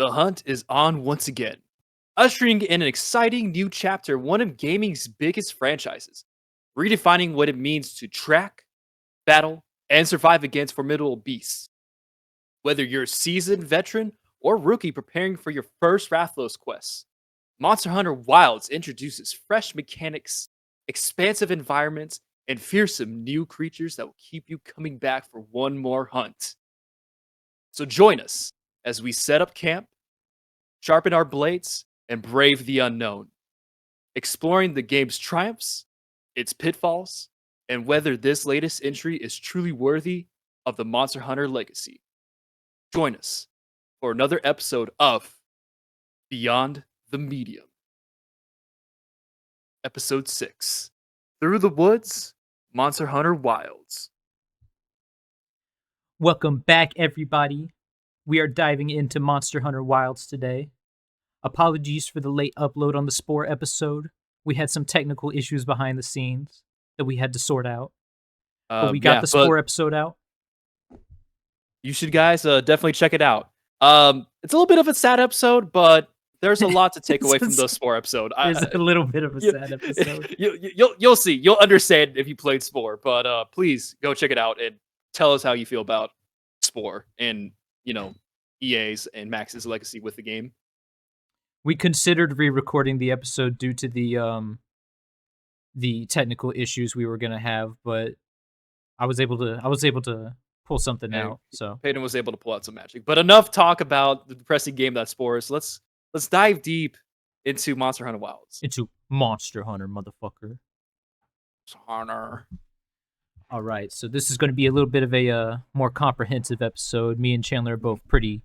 The hunt is on once again, ushering in an exciting new chapter, one of gaming's biggest franchises, redefining what it means to track, battle, and survive against formidable beasts. Whether you're a seasoned veteran or rookie preparing for your first Rathalos quest, Monster Hunter Wilds introduces fresh mechanics, expansive environments, and fearsome new creatures that will keep you coming back for one more hunt. So join us as we set up camp, sharpen our blades, and brave the unknown, exploring the game's triumphs, its pitfalls, and whether this latest entry is truly worthy of the Monster Hunter legacy. Join us for another episode of Beyond the Medium. Episode 6 Through the Woods, Monster Hunter Wilds. Welcome back, everybody. We are diving into Monster Hunter Wilds today. Apologies for the late upload on the Spore episode. We had some technical issues behind the scenes that we had to sort out. But we got the Spore episode out. You should guys definitely check it out. It's a little bit of a sad episode, but there's a lot to take away from the Spore episode. There's a little bit of a sad episode. You'll see. You'll understand if you played Spore. But please go check it out and tell us how you feel about Spore and, EA's and Max's legacy with the game. We considered re-recording the episode due to the technical issues we were gonna have, but I was able to pull something out. So Payton was able to pull out some magic. But enough talk about the depressing game that's Spore. So let's dive deep into Monster Hunter Wilds. Into Monster Hunter, motherfucker. Hunter. All right, so this is going to be a little bit of a more comprehensive episode. Me and Chandler are both pretty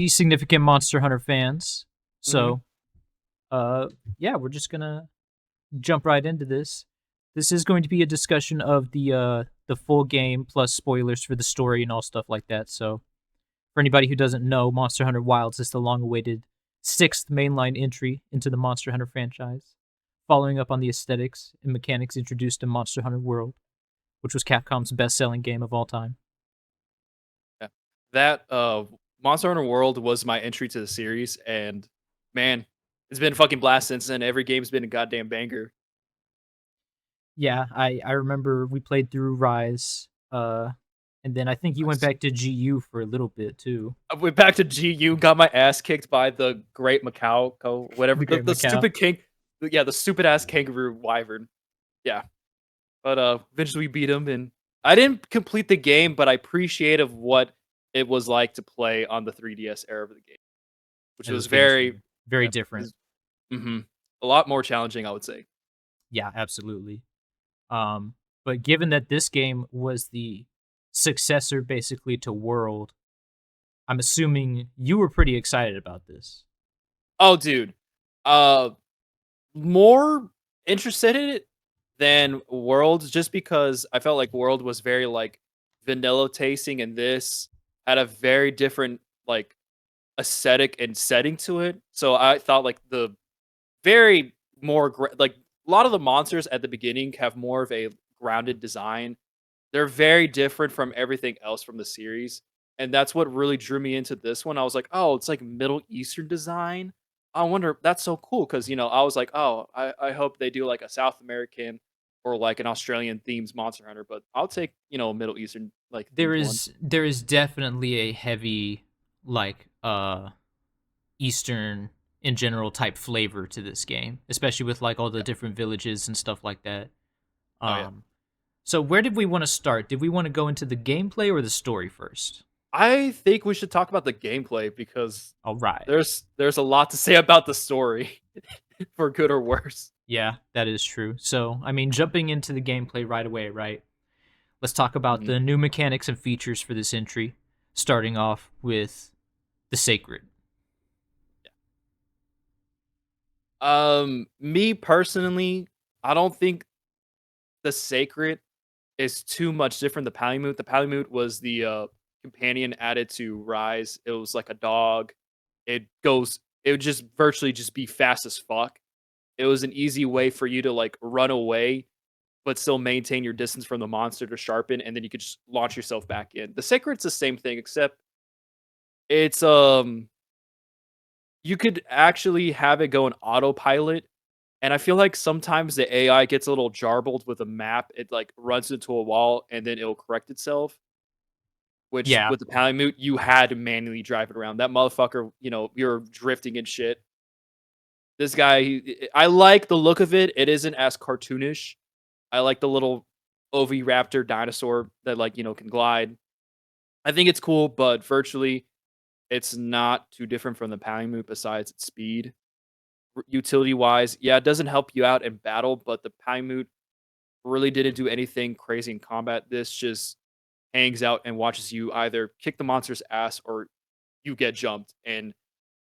significant Monster Hunter fans. So, we're just gonna jump right into this. This is going to be a discussion of the full game plus spoilers for the story and all stuff like that. So, for anybody who doesn't know, Monster Hunter Wilds is the long-awaited 6th mainline entry into the Monster Hunter franchise, following up on the aesthetics and mechanics introduced in Monster Hunter World, which was Capcom's best-selling game of all time. Yeah, that Monster Hunter World was my entry to the series, and man, it's been a fucking blast since then. Every game's been a goddamn banger. Yeah, I remember we played through Rise, and then I think you went back to GU for a little bit too. I went back to GU, got my ass kicked by the Great Macau, whatever, the stupid king. Yeah, the stupid ass kangaroo wyvern. Yeah, but eventually we beat him, and I didn't complete the game, but I appreciate of what it was like to play on the 3DS era of the game, which was very different. A lot more challenging, I would say. Yeah, absolutely. But given that this game was the successor basically to World, I'm assuming you were pretty excited about this. Oh, dude. More interested in it than World, just because I felt like World was very like vanilla tasting, and this had a very different like aesthetic and setting to it. So I thought like the very more like a lot of the monsters at the beginning have more of a grounded design. They're very different from everything else from the series, and that's what really drew me into this one. I was like, oh, it's like Middle Eastern design. I wonder, that's so cool, because I was like, oh, I hope they do like a South American or like an Australian themed Monster Hunter, but I'll take Middle Eastern like. There is definitely a heavy like Eastern in general type flavor to this game, especially with like all the different villages and stuff like that. So where did we want to start? Did we want to go into the gameplay or the story first? I think we should talk about the gameplay, because all right, there's a lot to say about the story, for good or worse. Yeah, that is true. So, I mean, jumping into the gameplay right away, right? Let's talk about the new mechanics and features for this entry, starting off with the Sacred. Me personally, I don't think the Sacred is too much different. The Palamute was the companion added to Rise. It was like a dog. It would just virtually just be fast as fuck. It was an easy way for you to like run away, but still maintain your distance from the monster to sharpen, and then you could just launch yourself back in. The Sacred's the same thing, except it's you could actually have it go in autopilot, and I feel like sometimes the AI gets a little jarbled with a map. It, like, runs into a wall, and then it'll correct itself, which Yeah, with the Palamute, you had to manually drive it around. That motherfucker, you're drifting and shit. This guy, I like the look of it. It isn't as cartoonish. I like the little Oviraptor dinosaur that, like, can glide. I think it's cool, but virtually, it's not too different from the Palamute besides its speed. Utility wise, yeah, it doesn't help you out in battle, but the Paimute really didn't do anything crazy in combat. This just hangs out and watches you either kick the monster's ass or you get jumped. And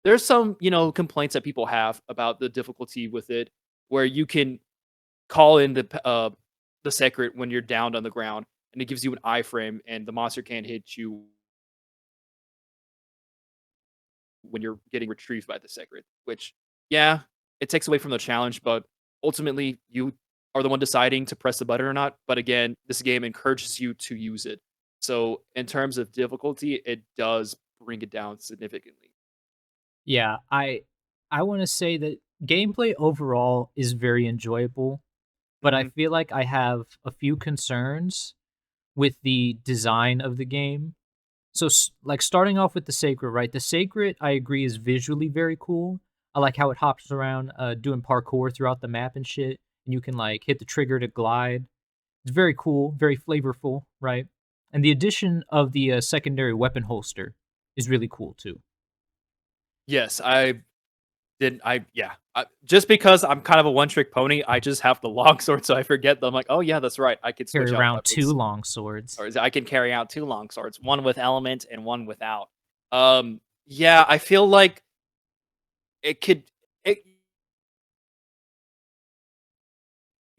there's some, complaints that people have about the difficulty with it, where you can call in the sacred when you're downed on the ground, and it gives you an iframe, and the monster can't hit you when you're getting retrieved by the sacred, which, yeah, it takes away from the challenge, but ultimately you are the one deciding to press the button or not. But again, this game encourages you to use it. So in terms of difficulty, it does bring it down significantly. yeah. I want to say that gameplay overall is very enjoyable, but I Mhm. feel like I have a few concerns with the design of the game. So, like starting off with the sacred, right? The sacred, I agree, is visually very cool. I like how it hops around, doing parkour throughout the map and shit, and you can like hit the trigger to glide. It's very cool, very flavorful, right? And the addition of the secondary weapon holster is really cool too. Yes, I didn't. Yeah. Just because I'm kind of a one trick pony, I just have the longsword, so I forget that I'm like, oh yeah, that's right. I could Carry switch out around two weapons, long swords. or I can carry out two longswords, one with element and one without. Yeah, I feel like it could. It,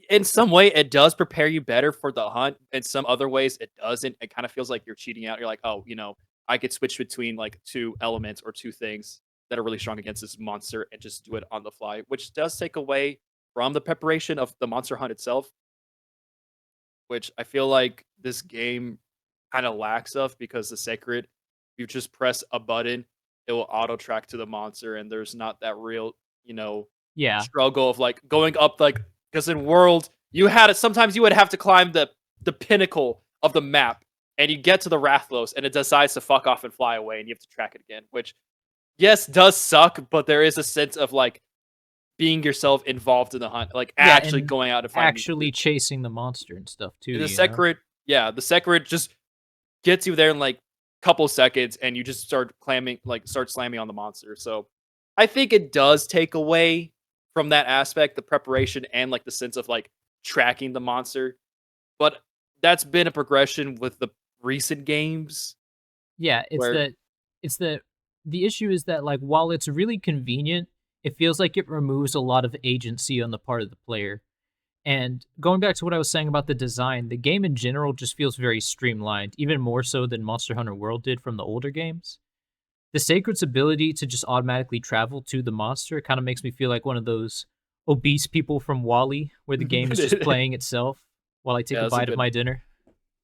in some way, it does prepare you better for the hunt. In some other ways, it doesn't. It kind of feels like you're cheating out. You're like, oh, I could switch between like two elements or two things that are really strong against this monster and just do it on the fly, which does take away from the preparation of the monster hunt itself, which I feel like this game kind of lacks of, because the sacred, you just press a button, it will auto track to the monster, and there's not that real, you know, Yeah, struggle of like going up, like, because in World you had it. Sometimes you would have to climb the pinnacle of the map, and you get to the Rathlos, and it decides to fuck off and fly away, and you have to track it again. Which, yes, does suck, but there is a sense of like being yourself involved in the hunt, like yeah, actually and going out and finding the actually loot. chasing the monster and stuff too. The You know. Secret, yeah, the Secret just gets you there in like couple seconds, and you just start slamming on the monster. So I think it does take away from that aspect, the preparation and like the sense of like tracking the monster. But that's been a progression with the recent games Yeah, where it's the issue is that like while it's really convenient, it feels like it removes a lot of agency on the part of the player. And going back to what I was saying about the design, the game in general just feels very streamlined, even more so than Monster Hunter World did from the older games. The Sacred's ability to just automatically travel to the monster kind of makes me feel like one of those obese people from Wally, where the game is just playing itself while I take yeah, a that's a bite of good my dinner.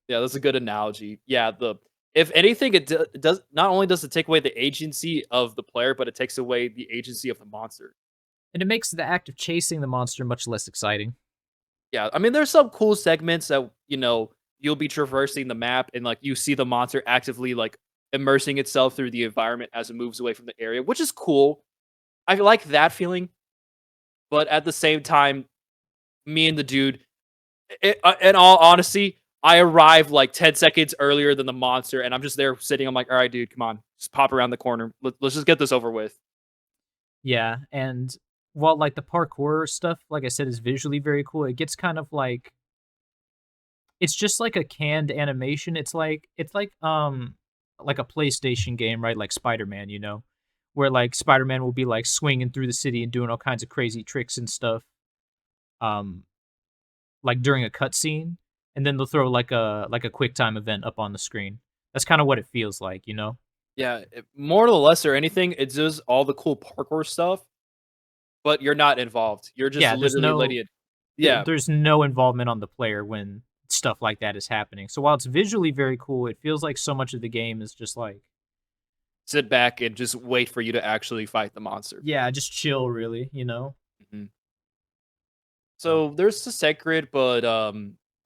yeah, that's a good analogy. Yeah, the if anything, it does not only does it take away the agency of the player, but it takes away the agency of the monster. And it makes the act of chasing the monster much less exciting. Yeah, I mean, there's some cool segments that, you'll be traversing the map, and like you see the monster actively like immersing itself through the environment as it moves away from the area, which is cool. I like that feeling, but at the same time, me and the dude, in all honesty, I arrived like 10 seconds earlier than the monster, and I'm just there sitting. I'm like, all right, dude, come on, just pop around the corner. Let's just get this over with. Yeah, and while like the parkour stuff, like I said, is visually very cool, it gets kind of like it's just like a canned animation. It's like a PlayStation game, right? Like Spider-Man, where like Spider-Man will be like swinging through the city and doing all kinds of crazy tricks and stuff. Um, like during a cutscene, and then they'll throw like a quick time event up on the screen. That's kind of what it feels like. Yeah, more or less or anything, it does all the cool parkour stuff, but you're not involved. You're just Yeah, literally letting it. Yeah, there's no involvement on the player when stuff like that is happening. So while it's visually very cool, it feels like so much of the game is just like sit back and just wait for you to actually fight the monster. Yeah, just chill, really. You know. Mhm. So. So there's the sacred, but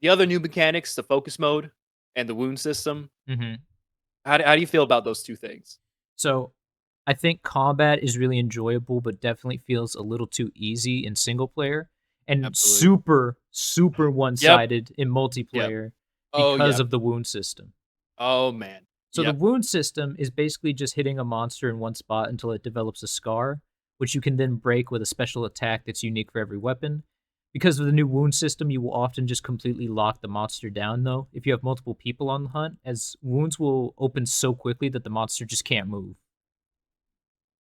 the other new mechanics, the focus mode and the wound system. hmm How do you feel about those two things? So, I think combat is really enjoyable, but definitely feels a little too easy in single player, and Absolutely. super one Yep. sided in Yep. multiplayer Oh because yeah. of the wound system. Oh man. So the Yep. wound system is basically just hitting a monster in one spot until it develops a scar, which you can then break with a special attack that's unique for every weapon. Because of the new wound system, you will often just completely lock the monster down, though, if you have multiple people on the hunt, as wounds will open so quickly that the monster just can't move.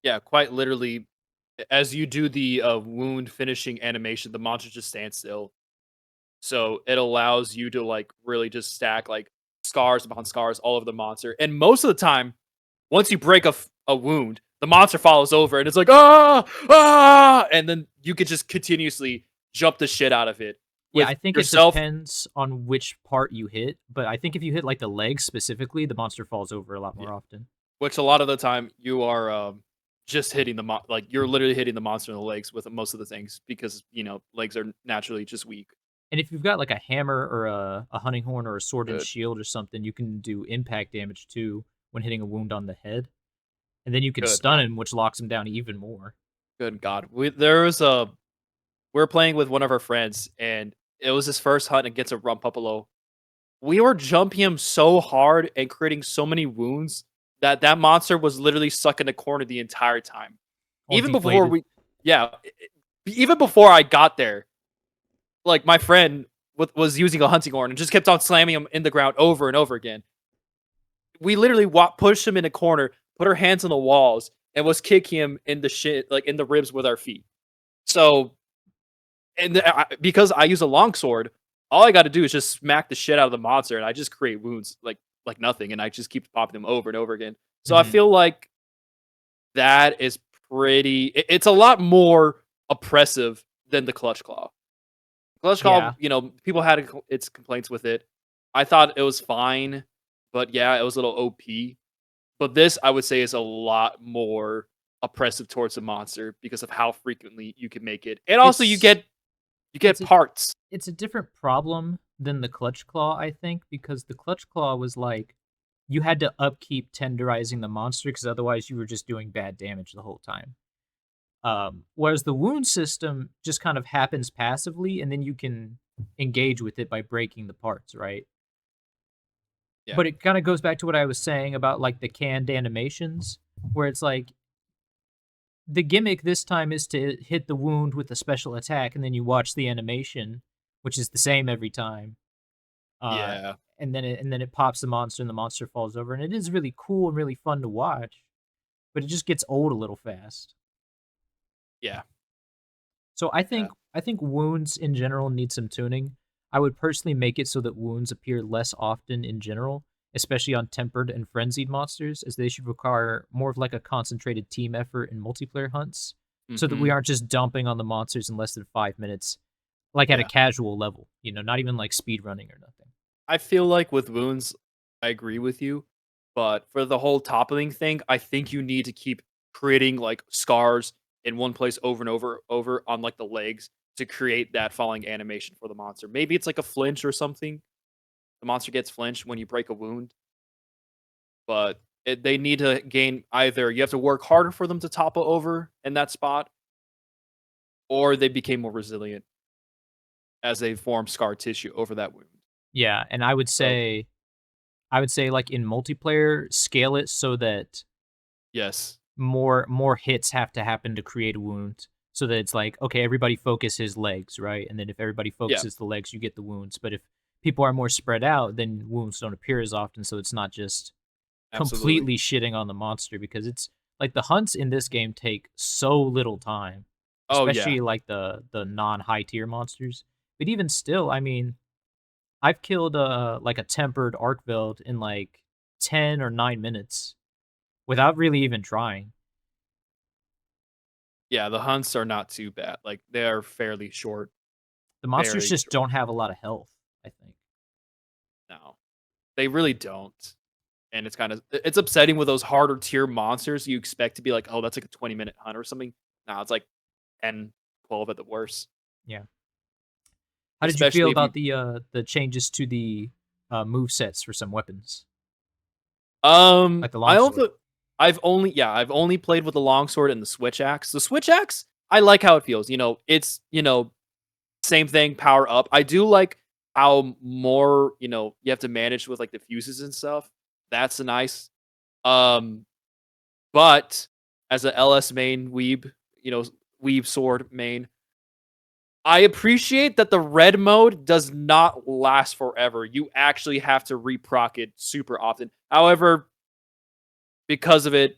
Yeah. Quite literally, as you do the wound finishing animation, the monster just stands still. So it allows you to like really just stack like scars upon scars all over the monster. And most of the time, once you break a wound, the monster follows over and it's like, and then you could just continuously jump the shit out of it Yeah, with I think it yourself, depends on which part you hit, but I think if you hit like the legs specifically, the monster falls over a lot yeah, more often. which a lot of the time you are just hitting like you're literally hitting the monster in the legs with most of the things because legs are naturally just weak. And if you've got like a hammer or a hunting horn or a sword and Good, shield or something, you can do impact damage too when hitting a wound on the head. And then you can good stun God, him, which locks him down even more. good God. There was a we're playing with one of our friends and it was his first hunt against a Rumpupalo. We were jumping him so hard and creating so many wounds that that monster was literally stuck in the corner the entire time. All Even before deflated. we yeah, even before I got there, like, my friend was using a hunting horn and just kept on slamming him in the ground over and over again. We literally pushed him in a corner, put our hands on the walls, and was kicking him in the shit like, in the ribs with our feet. So because I use a longsword, all I gotta do is just smack the shit out of the monster, and I just create wounds like nothing, and I just keep popping them over and over again. So I hmm feel like that is it's a lot more oppressive than the clutch claw. Clutch claw, Yeah. people had its complaints with it. I thought it was fine, but yeah, it was a little OP. But this, I would say, is a lot more oppressive towards the monster because of how frequently you can make it, and also It's you it's get a parts. it's a different problem than the clutch claw, I think, because the clutch claw was like you had to upkeep tenderizing the monster because otherwise you were just doing bad damage the whole time. Whereas the wound system just kind of happens passively, and then you can engage with it by breaking the parts, right? Yeah, But it kind of goes back to what I was saying about like the canned animations, where it's like the gimmick this time is to hit the wound with a special attack, and then you watch the animation, which is the same every time. Uh, yeah, and then it pops the monster, and the monster falls over, and it is really cool and really fun to watch, but it just gets old a little fast. yeah, So I yeah. think I think wounds in general need some tuning. I would personally make it so that wounds appear less often in general, especially on tempered and frenzied monsters, as they should require more of like a concentrated team effort in multiplayer hunts, so that we Hmm. aren't just dumping on the monsters in less than 5 minutes, like at a Yeah. casual level, not even like speed running or nothing. I feel like with wounds, I agree with you, but for the whole toppling thing, I think you need to keep creating like scars in one place over and over on like the legs to create that falling animation for the monster. Maybe it's like a flinch or something. The monster gets flinched when you break a wound, but they need to gain either you have to work harder for them to topple over in that spot, or they became more resilient as they form scar tissue over that wound. Yeah, and I would So say like in multiplayer, scale it so that yes, more hits have to happen to create a wound, so that it's like, okay, everybody focus his legs, right? And then if everybody yeah, focuses the legs, you get the wounds. But if people are more spread out, then wounds don't appear as often, so it's not just absolutely. completely shitting on the monster, because it's like the hunts in this game take so little time, Oh yeah, especially like the non high tier monsters. But even still, I mean, I've killed like a tempered Arkveld in like 10 or 9 minutes without really even trying. yeah. The hunts are not too bad. Like they are fairly short, The monsters very just short. don't have a lot of health, I think. No, they really don't. and it's upsetting with those harder tier monsters. You expect to be like, oh, that's like a 20-minute hunt or something. No, it's like 10, 12 at the worst. Yeah. How did you feel Especially if you about the changes to the move sets for some weapons, like the I longsword? also I've only played with the longsword and the switch axe. The switch axe, I like how it feels. It's same thing, power up. I do like how more, you have to manage with like the fuses and stuff. That's nice. Um, but as a LS main weeb, weeb sword main, I appreciate that the red mode does not last forever. You actually have to reproc it super often. However, because of it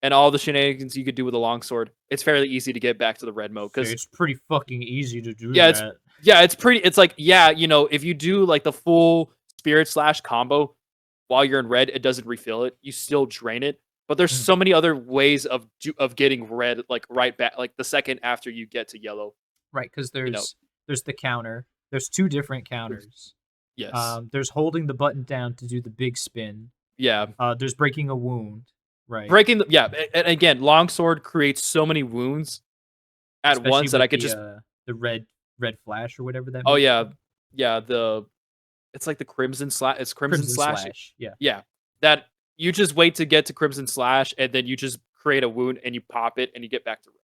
and all the shenanigans you could do with a longsword, it's fairly easy to get back to the red mode. Say Because it's pretty fucking easy to do yeah, that. it's pretty. It's like if you do like the full spirit slash combo while you're in red, it doesn't refill it. You still drain it. But there's Mhm. so many other ways of getting red, like right back, like the second after you get to yellow. Right, because You know, there's the counter. There's two different counters. yes, There's holding the button down to do the big spin. yeah. There's breaking a wound. Right, Breaking and again, longsword creates so many wounds at especially once that I with could just the red flash or whatever that oh move is yeah, called. yeah, it's like the crimson slash. It's crimson Crimson slash. slash. Yeah. Yeah, that you just wait to get to crimson slash, and then you just create a wound and you pop it and you get back to red.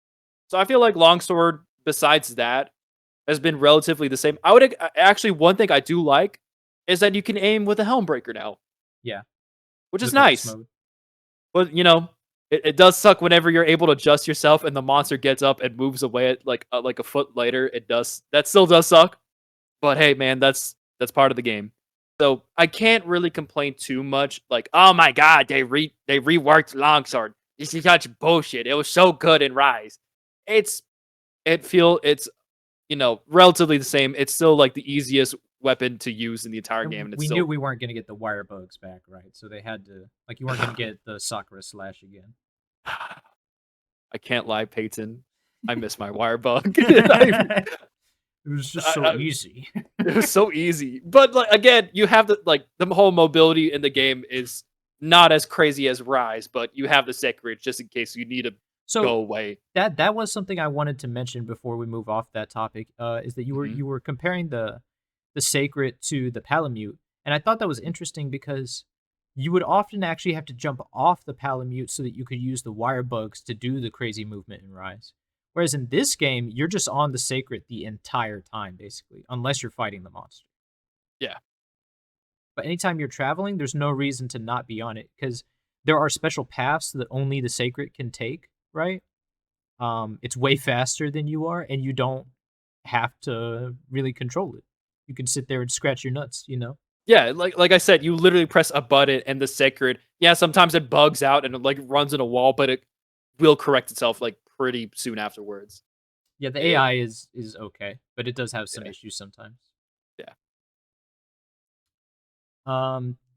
So I feel like longsword, besides that, has been relatively the same. Actually, one thing I do like is that you can aim with a helm breaker now, Yeah. which The is burst nice. mode. But it does suck whenever you're able to adjust yourself and the monster gets up and moves away at like a foot later. That still does suck. But hey, man, that's part of the game. So I can't really complain too much. Like, oh my god, they reworked Longsword. This is such bullshit. It was so good in Rise. It's it's relatively the same. It's still like the easiest weapon to use in the entire game, And and it's we knew still we weren't going to get the wire bugs back, right? So they had to, like, you weren't going to get the Sakura slash again. I can't lie, Peyton. I miss my wire bug. It was just so I, easy. It was so easy. But like again, you have the whole mobility in the game is not as crazy as Rise, but you have the secret just in case you need to go So away. that was something I wanted to mention before we move off that topic. Is that Hmm. you were comparing the sacred to the palamute, and I thought that was interesting because you would often actually have to jump off the palamute so that you could use the wire bugs to do the crazy movement in Rise. Whereas in this game, you're just on the sacred the entire time, basically, unless you're fighting the monster. Yeah. But anytime you're traveling, there's no reason to not be on it because there are special paths that only the sacred can take, right? It's way faster than you are, and you don't have to really control it. You can sit there and scratch your nuts, you know? Yeah, like I said, you literally press a button and the sacred, yeah, sometimes it bugs out and it like runs in a wall, but it will correct itself like pretty soon afterwards. Yeah, the It, AI is okay, but it does have some yeah, issues sometimes. yeah.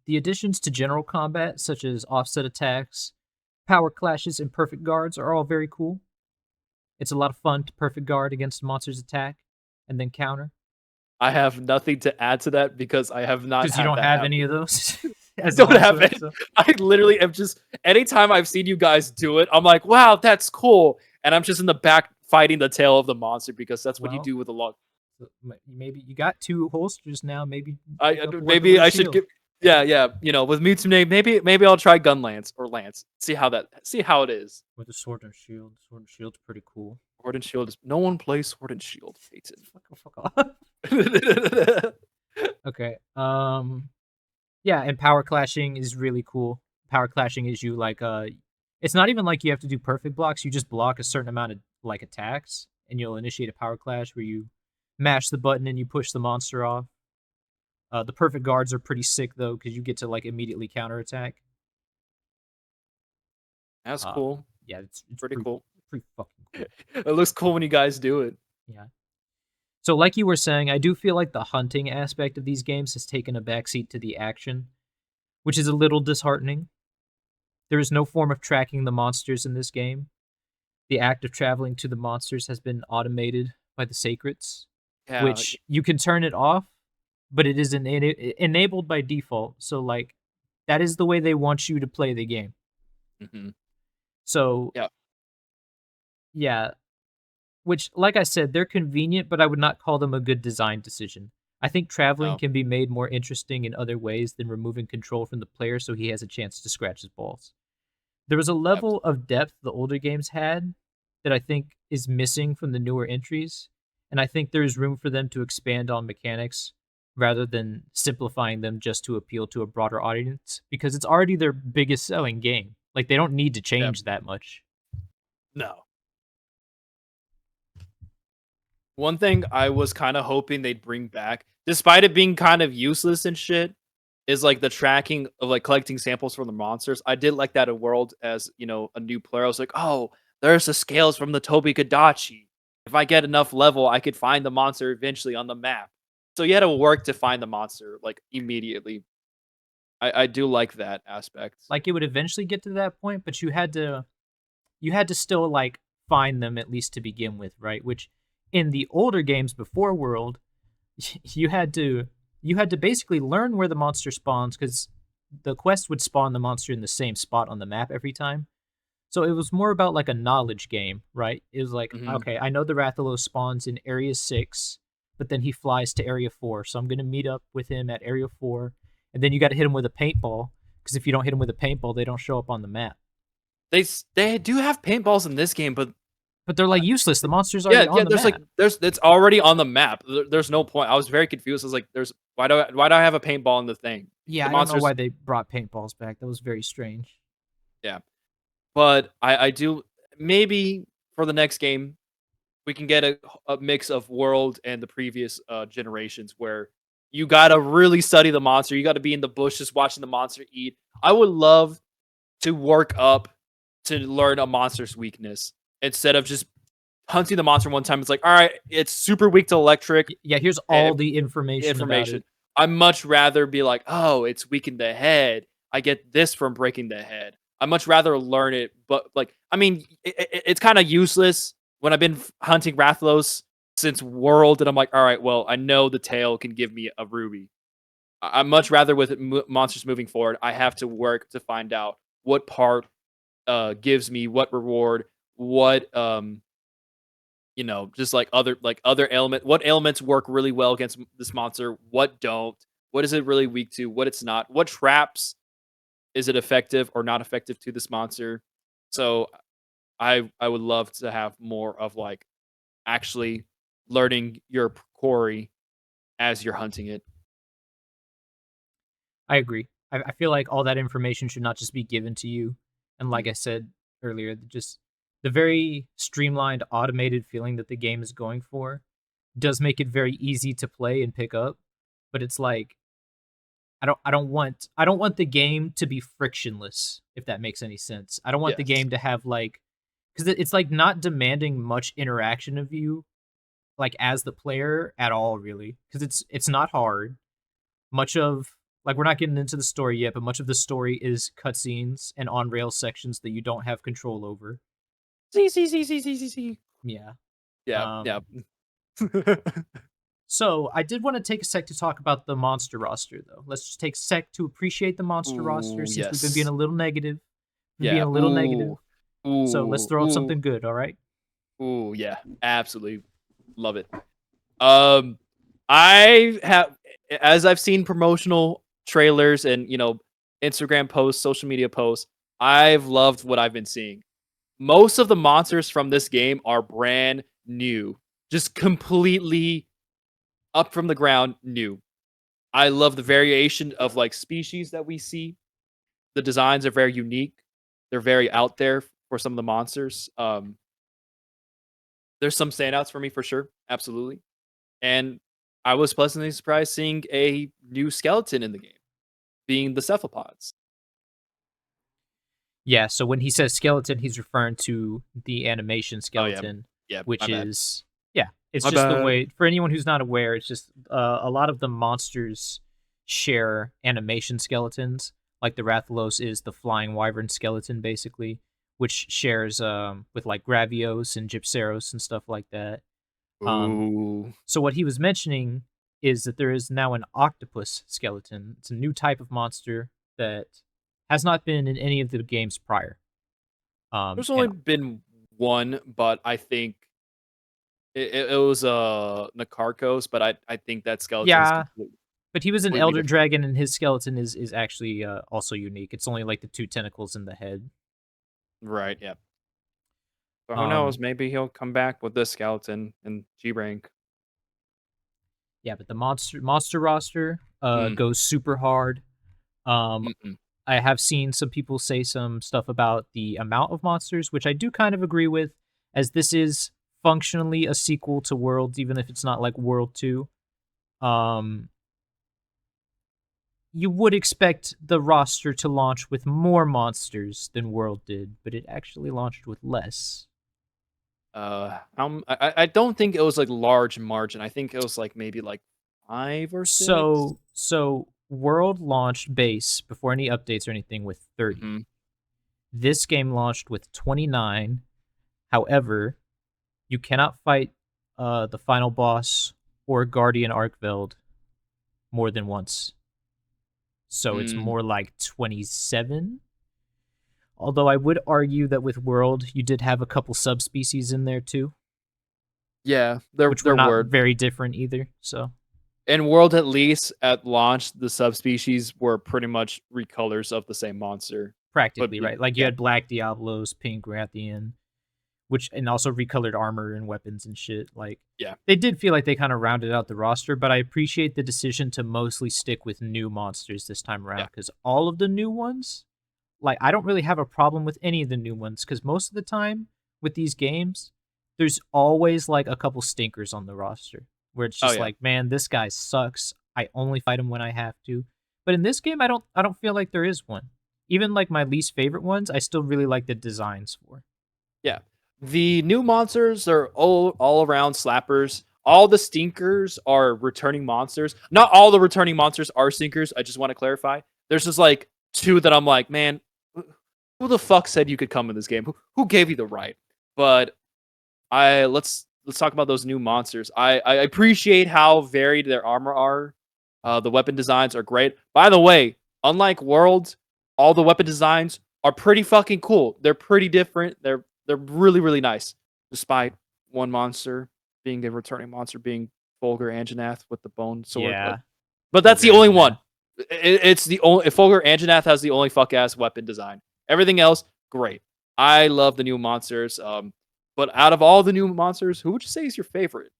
The additions to general combat, such as offset attacks, power clashes, and perfect guards, are all very cool. It's a lot of fun to perfect guard against a monster's attack and then counter. I have nothing to add to that because I have not Because you had don't that have happen. any of those I as a don't have longsword. it. So. I literally am just anytime I've seen you guys do it, I'm like, wow, that's cool. And I'm just in the back fighting the tail of the monster because that's what you Well, do with a log. maybe you got two holsters now. Maybe I pick up a weapon maybe with a I should shield. give yeah. With Mitsune, maybe I'll try Gun Lance or Lance. See how it is. With a sword and shield. Sword and shield's pretty cool. Sword and Shield is no one plays Sword and Shield, Peyton. Fuck off. Okay. Yeah, and power clashing is really cool. Power clashing is you like it's not even like you have to do perfect blocks, you just block a certain amount of like attacks and you'll initiate a power clash where you mash the button and you push the monster off. The perfect guards are pretty sick though cuz you get to like immediately counterattack. That's Uh cool. yeah, it's Pretty cool. pretty fucking cool. It looks cool when you guys do it. Yeah. So like you were saying, I do feel like the hunting aspect of these games has taken a backseat to the action, which is a little disheartening. There is no form of tracking the monsters in this game. The act of traveling to the monsters has been automated by the sacreds, Yeah, which you can turn it off, but it is enabled by default. So, like, that is the way they want you to play the game. Hmm. So Yeah. yeah, which, like I said, they're convenient, but I would not call them a good design decision. I think traveling No. can be made more interesting in other ways than removing control from the player so he has a chance to scratch his balls. There was a level of depth the older games had that I think is missing from the newer entries, and I think there's room for them to expand on mechanics rather than simplifying them just to appeal to a broader audience because it's already their biggest selling game. Like they don't need to Yeah. change that much. No. One thing I was kind of hoping they'd bring back, despite it being kind of useless and shit, is like the tracking of like collecting samples from the monsters. I did like that in World as a new player. I was like, oh, there's the scales from the Toby Kadachi. If I get enough level, I could find the monster eventually on the map. So you had to work to find the monster like immediately. I do like that aspect. Like it would eventually get to that point, but you had to still like find them at least to begin with, right? Which in the older games before World, you had to basically learn where the monster spawns because the quest would spawn the monster in the same spot on the map every time. So it was more about like a knowledge game, right? It was like, Hmm. okay, I know the Rathalos spawns in Area 6, but then he flies to Area 4. So I'm going to meet up with him at Area 4. And then you got to hit him with a paintball because if you don't hit him with a paintball, they don't show up on the map. They do have paintballs in this game, but But they're like useless. The monster's yeah, already yeah. on the There's like map. there's it's already on the map. There's no point. I was very confused. I was like, there's why do I have a paintball in the thing? Yeah, The I don't know monsters, why they brought paintballs back. That was very strange. yeah. But I do maybe for the next game we can get a mix of World and the previous generations where you gotta really study the monster. You gotta be in the bushes watching the monster eat. I would love to work up to learn a monster's weakness instead of just hunting the monster one time. It's like, all right, it's super weak to electric Yeah, here's eh, all the information about information. it. I much rather be like, oh, it's weak in the head. I get this from breaking the head. I much rather learn it, but like, I mean, it's kind of useless when I've been hunting Rathlos since World, and I'm like, all right, well, I know the tail can give me a ruby. I'm much rather with monsters moving forward. I have to work to find out what part gives me what reward, what just like other element, what elements work really well against this monster, what don't, what is it really weak to, what it's not, what traps is it effective or not effective to this monster. So I would love to have more of like actually learning your quarry as you're hunting it. I agree. I feel like all that information should not just be given to you. And Mhm. like I said earlier, just the very streamlined, automated feeling that the game is going for does make it very easy to play and pick up. But it's like I don't want the game to be frictionless, if that makes any sense. I don't want the Yes. game to have like because it's like not demanding much interaction of you, like as the player at all, really. Because it's not hard. Much of like we're not getting into the story yet, but much of the story is cutscenes and on rail sections that you don't have control over. See, see, see, see, see, see, see. Yeah. Yeah, yeah. Um. So I did want to take a sec to talk about the monster roster, though. Let's just take a sec to appreciate the monster roster Ooh, since we've been being yes. a little negative. We've been being Yeah. a little negative. Ooh. So let's Ooh. throw up Ooh. something good. All right. Ooh, yeah. Absolutely love it. Um, I have, as I've seen promotional trailers and Instagram posts, social media posts, I've loved what I've been seeing. Most of the monsters from this game are brand new, just completely up from the ground new. I love the variation of like species that we see. The designs are very unique. They're very out there for some of the monsters. There's some standouts for me for sure, absolutely. And I was pleasantly surprised seeing a new skeleton in the game, being the cephalopods. Yeah. So when he says skeleton, he's referring to the animation Oh yeah, skeleton, yeah. which My bad. is yeah. It's My just the bad. way for anyone who's not aware. It's just a lot of the monsters share animation skeletons. Like the Rathalos is the flying wyvern skeleton, basically, which shares with like Gravios and Gypceros and stuff like that. Um, Ooh. so what he was mentioning is that there is now an octopus skeleton. It's a new type of monster that has not been in any of the games prior. There's And only been one, but I think it was Nakarkos, but I think that skeleton's yeah, but he was an completely elder different. dragon, and his skeleton is actually also unique. It's only like the two tentacles in the head. Right, yeah. But who knows? Um, Maybe he'll come back with this skeleton in G rank. yeah, but the monster roster Mm, goes super hard. Um, mm-mm. I have seen some people say some stuff about the amount of monsters, which I do kind of agree with, as this is functionally a sequel to Worlds, even if it's not like World 2. Um, you would expect the roster to launch with more monsters than World did, but it actually launched with less. I don't think it was like large margin. I think it was like maybe like 5 or 6. So World launched base before any updates or anything with 30. Hmm. This game launched with 29. However, you cannot fight the final boss or Guardian Arkveld more than once. So it's Mm, more like 27. Although I would argue that with World, you did have a couple subspecies in there too, yeah, there which were there not were. very different either. So In World, at least at launch, the subspecies were pretty much recolors of the same monster. But practically, right? Like you yeah, had Black Diablos, Pink Rathian, which and also recolored armor and weapons and shit. Like yeah, they did feel like they kind of rounded out the roster, but I appreciate the decision to mostly stick with new monsters this time around yeah. because all of the new ones, like I don't really have a problem with any of the new ones because most of the time with these games, there's always like a couple stinkers on the roster where it's Oh just yeah. like, man, this guy sucks. I only fight him when I have to. But in this game, I don't feel like there is one. Even like my least favorite ones, I still really like the designs for. Yeah. The new monsters are all around slappers. All the stinkers are returning monsters. Not all the returning monsters are stinkers. I just want to clarify. There's just like two that I'm like, man, who the fuck said you could come in this game? Who gave you the right? But I let's talk about those new monsters. I appreciate how varied their armor are. The weapon designs are great. By the way, unlike Worlds, all the weapon designs are pretty fucking cool. They're pretty different. They're really really nice. Despite one monster being a returning monster being Fulgur Anjanath with the bone sword, Yeah, but that's Fulgur the only one. Anjanath. It's the only Fulgur Anjanath has the only fuck ass weapon design. Everything else, great. I love the new monsters. But out of all the new monsters, who would you say is your favorite?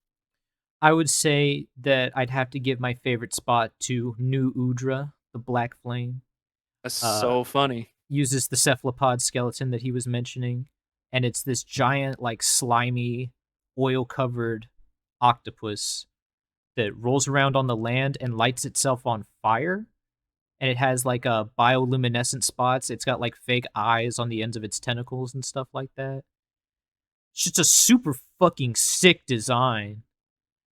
I would say that I'd have to give my favorite spot to New Udra, the Black Flame. That's Uh, so funny. uses the cephalopod skeleton that he was mentioning, and it's this giant, like slimy, oil-covered octopus that rolls around on the land and lights itself on fire. And it has like bioluminescent spots. It's got like fake eyes on the ends of its tentacles and stuff like that. It's just a super fucking sick design.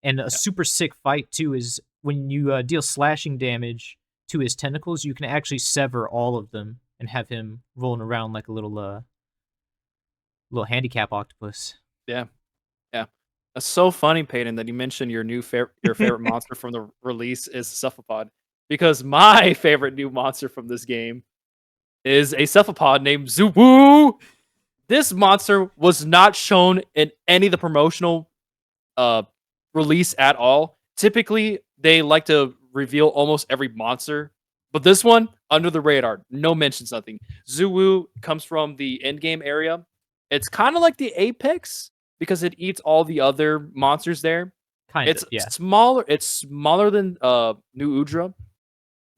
And a Yeah. super sick fight too is when you deal slashing damage to his tentacles, you can actually sever all of them and have him rolling around like a little handicap octopus. Yeah. Yeah. That's so funny, Peyton, that you mentioned your favorite monster from the release is Cephalopod. Because my favorite new monster from this game is a cephalopod named Zubu. This monster was not shown in any of the promotional uh release at all. Typically, they like to reveal almost every monster, but this one under the radar, no mentions, nothing. Zuwu comes from the end game area. It's kind of like the Apex because it eats all the other monsters there. Kind It's of, yeah. smaller. It's smaller than New Udra,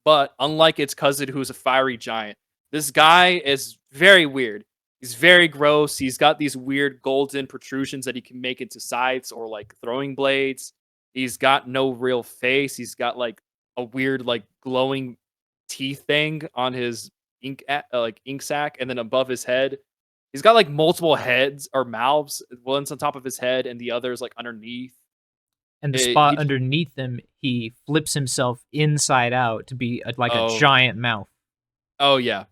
but unlike its cousin, who's a fiery giant, this guy is very weird. He's very gross. He's got these weird golden protrusions that he can make into scythes or like throwing blades. He's got no real face. He's got like a weird like glowing teeth thing on his like ink sac, and then above his head, he's got like multiple heads or mouths. One's on top of his head, and the other's like underneath. And the It, spot he, underneath him, he flips himself inside out to be like a oh, giant mouth. oh yeah,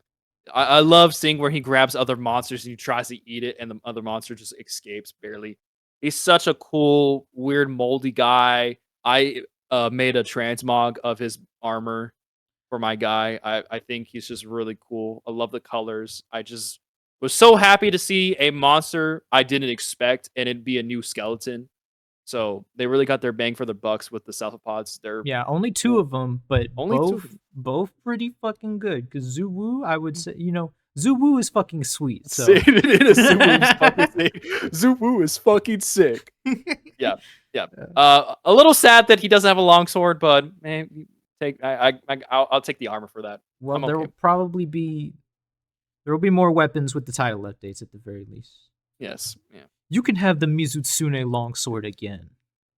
I love seeing where he grabs other monsters and he tries to eat it, and the other monster just escapes barely. He's such a cool, weird, moldy guy. I made a transmog of his armor. for my guy. I think he's just really cool. I love the colors. I just was so happy to see a monster I didn't expect, and it'd be a new skeleton. So they really got their bang for the bucks with the cephalopods. They're Yeah, only two cool. of them, but Only two. both pretty fucking good. Because Zuwu, I would say, Zuwu is fucking sweet. So Sick. It is Zuwu's fucking sick. Zuwu is fucking sick. Yeah, yeah. A little sad that he doesn't have a longsword, but man, I'll take the armor for that. Well, I'm there okay. will probably be more weapons with the title updates at the very least. Yes. Yeah. You can have the Mizutsune longsword again.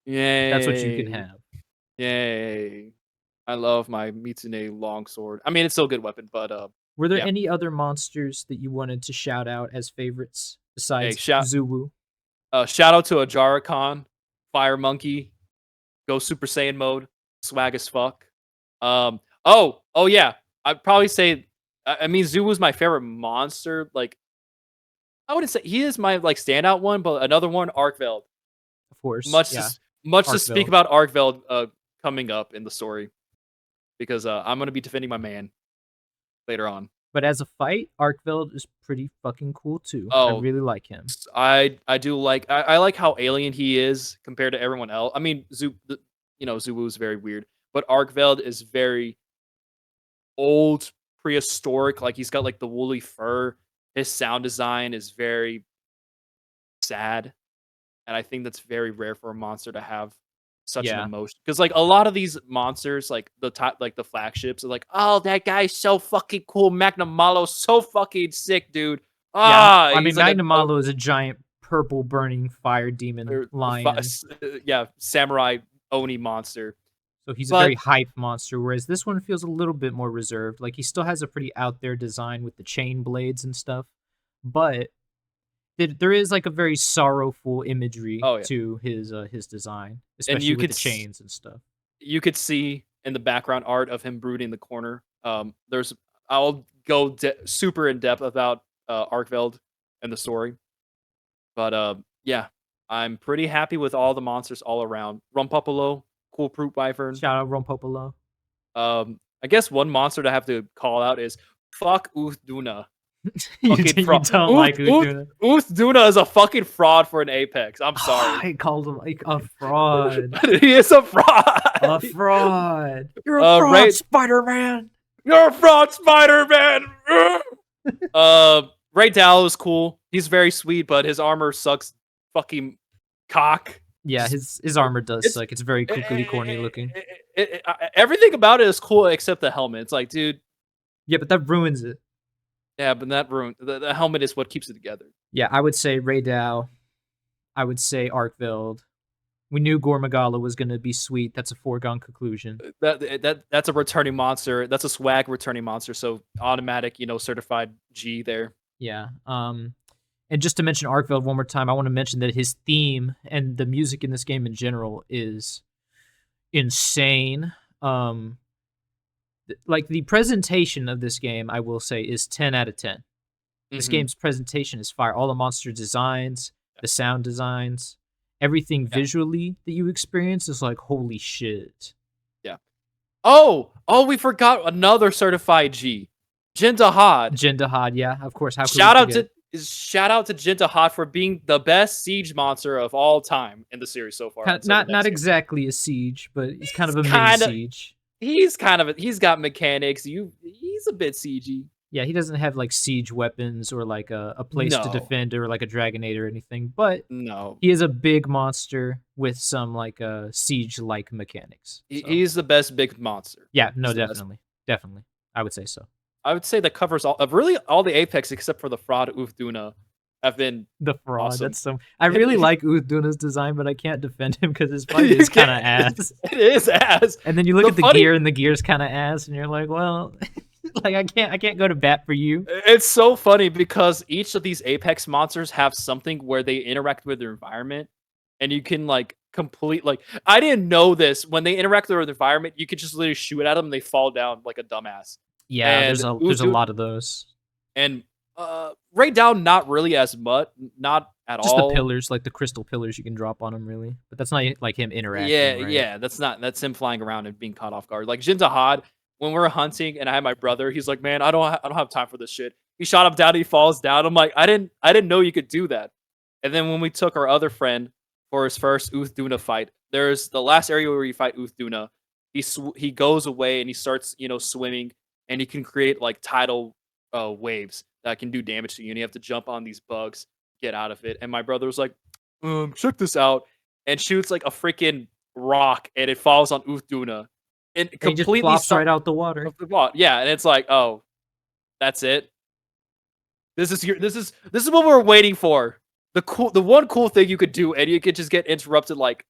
Yay. That's what you can have. Yay. I love my Mitsune longsword. I mean, it's still a good weapon, but Were there yeah. any other monsters that you wanted to shout out as favorites besides shout- Zuwu? shout out to Ajara-Khan, Fire Monkey, go Super Saiyan mode, swag as fuck. Oh yeah. I'd probably say, I mean, Zuwu's my favorite monster. Like, I wouldn't say he is my like standout one, but another one, Arkveld. Of course. Much yeah. to speak Arkveld. about Arkveld coming up in the story, because I'm gonna be defending my man later on. But as a fight, Arkveld is pretty fucking cool too. Oh, I really like him. I do like I like how alien he is compared to everyone else. I mean, Zuwu is very weird, but Arkveld is very old, prehistoric. Like, he's got like the woolly fur. His sound design is very sad, and I think that's very rare for a monster to have such an Yeah. emotion. Because like a lot of these monsters, like the top, like the flagships, are like, oh, that guy's so fucking cool. Magnum Malo's so fucking sick, dude. I mean, He's like Magnum Malo is a giant purple burning fire demon lion. samurai Oni monster. So he's a very hype monster, whereas this one feels a little bit more reserved. Like, he still has a pretty out there design with the chain blades and stuff, but there is like a very sorrowful imagery to his design, especially with the chains and stuff. You could see in the background art of him brooding in the corner. I'll go super in depth about Arkveld and the story, but yeah, I'm pretty happy with all the monsters all around. Rumpupolo, cool Brute Wyvern. Shout out Rumpupolo. I guess one monster to have to call out is fuck Uthduna. You don't like Uthduna. Uthduna is a fucking fraud for an Apex. I'm sorry. I called him like a fraud. He is a fraud. A fraud. You're a fraud, Spider-Man. You're a fraud, Spider-Man. Ray Dallo is cool. He's very sweet, but his armor sucks fucking cock. Yeah, his armor does suck. It's very kooky, corny looking. Everything about it is cool except the helmet. It's like, dude. Yeah, but that ruins it. Yeah, but that ruined the helmet is what keeps it together. Yeah, I would say Ray Dow. I would say Arkveld. We knew Gormagala was going to be sweet. That's a foregone conclusion. That's a returning monster. That's a swag returning monster. So automatic, certified G there. Yeah. And just to mention Arkveld one more time, I want to mention that his theme and the music in this game in general is insane. Like, the presentation of this game, I will say, is 10 out of 10. This game's presentation is fire. All the monster designs, the sound designs, everything visually that you experience is like, holy shit. Yeah. Oh, we forgot another certified G. Jindahad. Jindahad, yeah, of course. Shout out to Jindahad for being the best siege monster of all time in the series so far. Not exactly a siege, but he's kind of a mini siege. He's got mechanics. He's a bit siegey. Yeah, he doesn't have like siege weapons or like a place to defend or like a Dragonade or anything, but he is a big monster with some like siege-like mechanics. So. He's the best big monster. Yeah, no, definitely. I would say so. I would say that covers all the Apex except for the fraud Uthduna have been the fraud. Awesome. That's so. I really like Uthduna's design, but I can't defend him because his fight is kind of ass. It is ass. And then you look at the gear, and the gear's kind of ass, and you're like, well, like I can't go to bat for you. It's so funny because each of these Apex monsters have something where they interact with their environment, and you can like I didn't know this. When they interact with their environment, you could just literally shoot at them, and they fall down like a dumbass. Yeah, and there's a lot of those. And right down, not really as much, not at just all. Just the pillars, like the crystal pillars you can drop on him, really. But that's not like him interacting. Yeah, right? Yeah, that's him flying around and being caught off guard. Like Jindahad, when we're hunting and I had my brother, he's like, "Man, I don't have time for this shit." He shot him down, he falls down. I'm like, I didn't know you could do that." And then when we took our other friend for his first Uthuna fight, there's the last area where you fight Uthuna. He goes away and he starts, swimming, and he can create like tidal waves that can do damage to you, and you have to jump on these bugs, get out of it. And my brother was like, check this out, and shoots like a freaking rock, and it falls on Uthuna and And he just completely plops right out the water. of the bot. Yeah, and it's like, oh, that's it. This is what we're waiting for. The one cool thing you could do, and you could just get interrupted like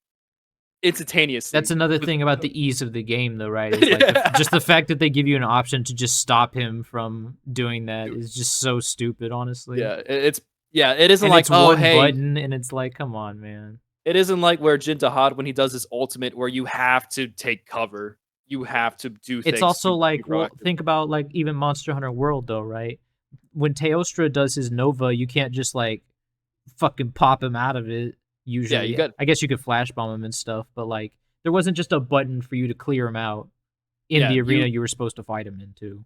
instantaneously. That's another thing about the ease of the game, though, right? Is like just the fact that they give you an option to just stop him from doing that is just so stupid, honestly. It isn't And like, it's oh, one hey, button, and it's like, come on, man. it isn't like where Jintahad when he does his ultimate where you have to take cover, you have to do things. It's also to be like, well, proactive. think about like even Monster Hunter World, though, right? When Teostra does his Nova, you can't just like fucking pop him out of it. Usually, I guess you could flash bomb him and stuff, but like there wasn't just a button for you to clear him out in the arena you were supposed to fight him into.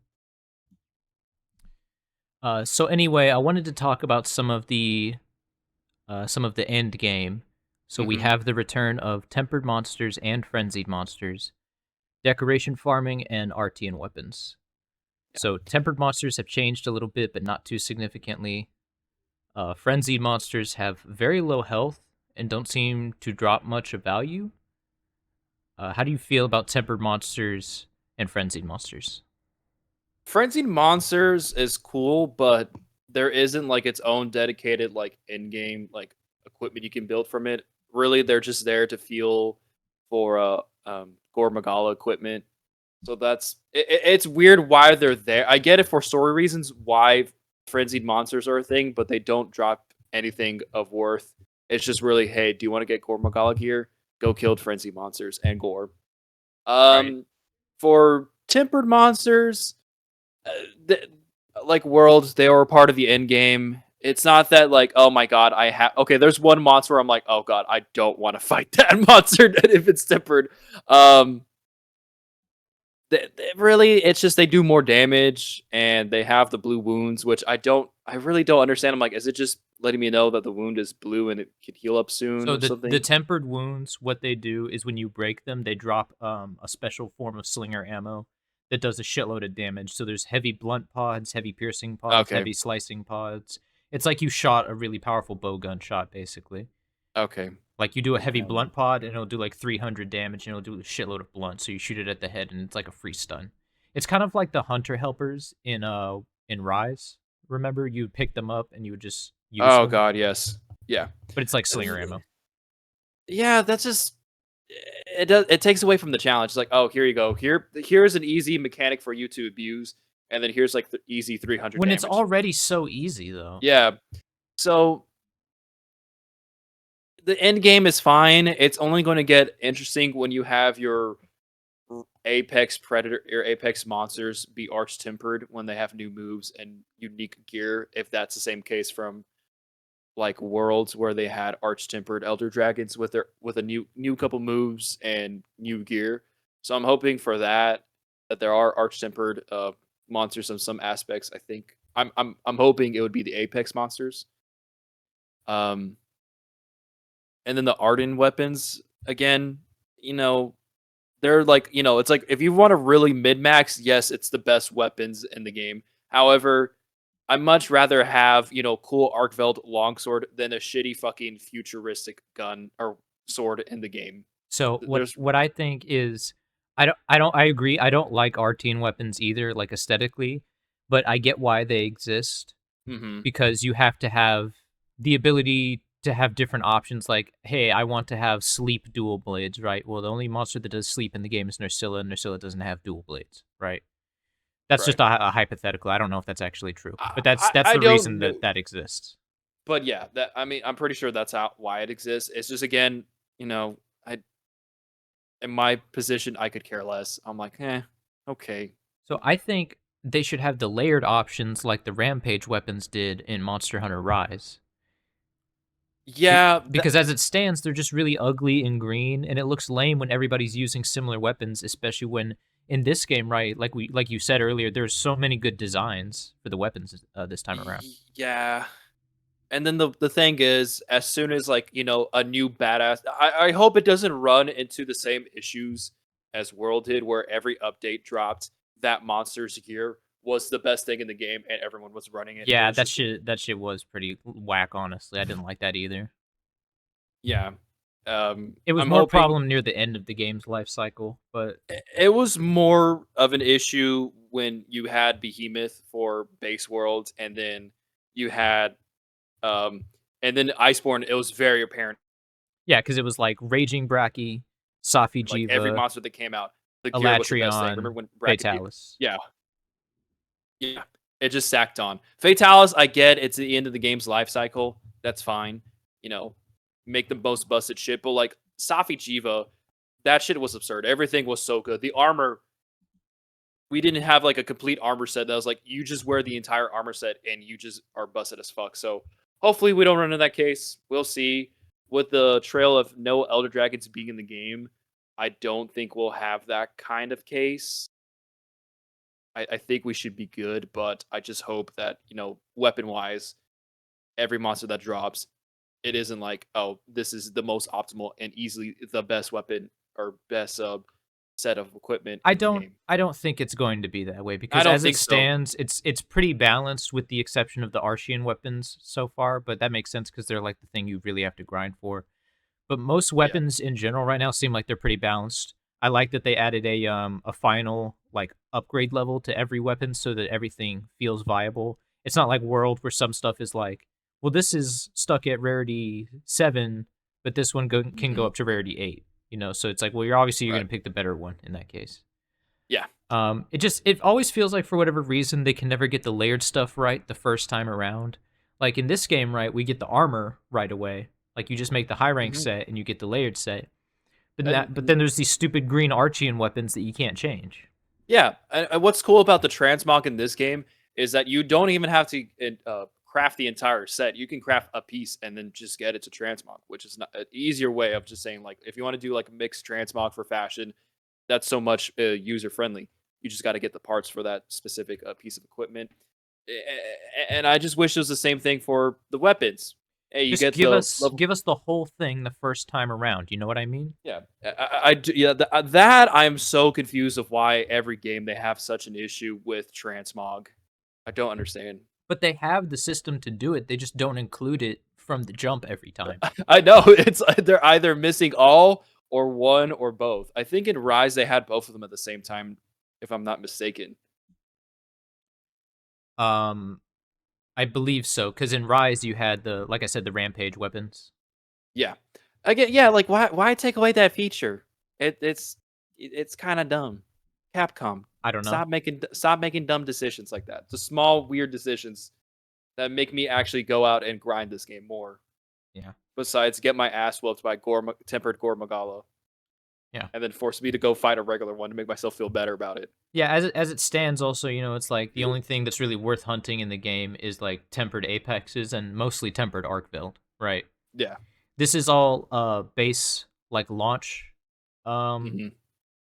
So anyway, I wanted to talk about some of the end game. So we have the return of tempered monsters and frenzied monsters, decoration farming, and Artian weapons. Yeah. So tempered monsters have changed a little bit, but not too significantly. Frenzied monsters have very low health and don't seem to drop much of value. How do you feel about tempered monsters and frenzied monsters? Frenzied monsters is cool, but there isn't like its own dedicated like in-game like equipment you can build from it. Really, they're just there to feel for Gore Magala equipment. So it's weird why they're there. I get it for story reasons why frenzied monsters are a thing, but they don't drop anything of worth. It's just really, hey, do you want to get Gore Magala gear? Go kill frenzied monsters and Gore. Right. For tempered monsters, like worlds, they were part of the end game. It's not that like, oh my god, okay. There's one monster where I'm like, oh god, I don't want to fight that monster if it's tempered. Really, it's just they do more damage and they have the blue wounds, which I really don't understand. I'm like, is it just letting me know that the wound is blue and it could heal up soon So or something? the tempered wounds, what they do is when you break them, they drop a special form of slinger ammo that does a shitload of damage. So there's heavy blunt pods, heavy piercing pods, heavy slicing pods. It's like you shot a really powerful bow gun shot, basically. Okay. Like you do a heavy blunt pod and it'll do like 300 damage and it'll do a shitload of blunt. So you shoot it at the head and it's like a free stun. It's kind of like the hunter helpers in Rise. Remember, you'd pick them up and you would just use them. God, yes. Yeah. But it's like slinger ammo. Yeah, that's just it takes away from the challenge. It's like, oh, here you go. Here's an easy mechanic for you to abuse, and then here's like the easy 300 when damage. It's already so easy though. Yeah. So the end game is fine. It's only going to get interesting when you have your apex predator or apex monsters be arch tempered when they have new moves and unique gear. If that's the same case from like worlds where they had arch tempered elder dragons with a new couple moves and new gear. So I'm hoping for that there are arch tempered monsters in some aspects. I think I'm hoping it would be the apex monsters. And then the Arden weapons again, they're like, it's like if you want to really mid max, yes, it's the best weapons in the game. However, I'd much rather have, cool Arkveld longsword than a shitty fucking futuristic gun or sword in the game. So what I think is I agree. I don't like Artian weapons either, like aesthetically, but I get why they exist. Because you have to have the ability to have different options, like, hey, I want to have sleep dual blades, right? Well, the only monster that does sleep in the game is Nursilla, and Nursilla doesn't have dual blades, right? That's just a hypothetical. I don't know if that's actually true, but that's the reason that exists. But yeah, I'm pretty sure that's why it exists. It's just again, in my position, I could care less. I'm like, okay. So I think they should have the layered options like the Rampage weapons did in Monster Hunter Rise. Yeah, Because as it stands, they're just really ugly and green, and it looks lame when everybody's using similar weapons, especially when in this game, right? Like you said earlier, there's so many good designs for the weapons this time around. yeah. And then the thing is, as soon as like a new badass, I hope it doesn't run into the same issues as World did, where every update dropped that monster's gear was the best thing in the game, and everyone was running it, and it Yeah, was just that shit was pretty whack. Honestly, I didn't like that either. yeah. It was I'm more hoping problem near the end of the game's life cycle, but it was more of an issue when you had Behemoth for base world, and then you had um, and then Iceborne. It was very apparent, yeah, because it was like Raging Bracky, Safi like every Jiva, monster that came out, the gear was the best thing. Remember Elatrion, when Bracket? Fatalis. Yeah, yeah, it just sacked on. Fatalis, I get it's the end of the game's life cycle. That's fine. You know, make the most busted shit. But like Safi Jiva, that shit was absurd. Everything was so good. The armor, we didn't have like a complete armor set that was like you just wear the entire armor set and you just are busted as fuck. So hopefully we don't run into that case. We'll see. With the trail of no Elder Dragons being in the game, I don't think we'll have that kind of case. I think we should be good, but I just hope that, weapon wise, every monster that drops, it isn't like, oh, this is the most optimal and easily the best weapon or best set of equipment in the game. I don't think it's going to be that way I because don't as it think so. stands, it's pretty balanced with the exception of the Archean weapons so far, but that makes sense because they're like the thing you really have to grind for. But most Yeah. weapons in general right now seem like they're pretty balanced. I like that they added a final like upgrade level to every weapon so that everything feels viable. It's not like World where some stuff is like, well, this is stuck at rarity 7, but this one can go Hmm. up to rarity 8. So it's like, well, you're Right. gonna pick the better one in that case. Yeah. It always feels like for whatever reason they can never get the layered stuff right the first time around. Like in this game, right, we get the armor right away. Like you just make the high rank Hmm. set and you get the layered set. But And then there's these stupid green Archean weapons that you can't change. yeah, and what's cool about the transmog in this game is that you don't even have to craft the entire set. You can craft a piece and then just get it to transmog, which is not an easier way of just saying like if you want to do like mixed transmog for fashion, that's so much user friendly. You just got to get the parts for that specific piece of equipment. And I just wish it was the same thing for the weapons. Hey, you Just get the level. give us the whole thing the first time around. You know what I mean? Yeah, yeah, that I'm so confused of why every game they have such an issue with transmog. I don't understand. But they have the system to do it. They just don't include it from the jump every time. I know it's they're either missing all or one or both. I think in Rise they had both of them at the same time, if I'm not mistaken. Um, I believe so because in Rise you had like I said, the rampage weapons. Yeah, again, yeah, like why take away that feature? It's kind of dumb. Capcom, I don't know. stop making dumb decisions like that. The small weird decisions that make me actually go out and grind this game more. Yeah. Besides, get my ass whooped by tempered Gore Magala, Yeah. and then force me to go fight a regular one to make myself feel better about it. Yeah, as it stands, also, it's like the only thing that's really worth hunting in the game is like tempered apexes and mostly tempered arc build, right? Yeah. This is all base like launch um Hmm.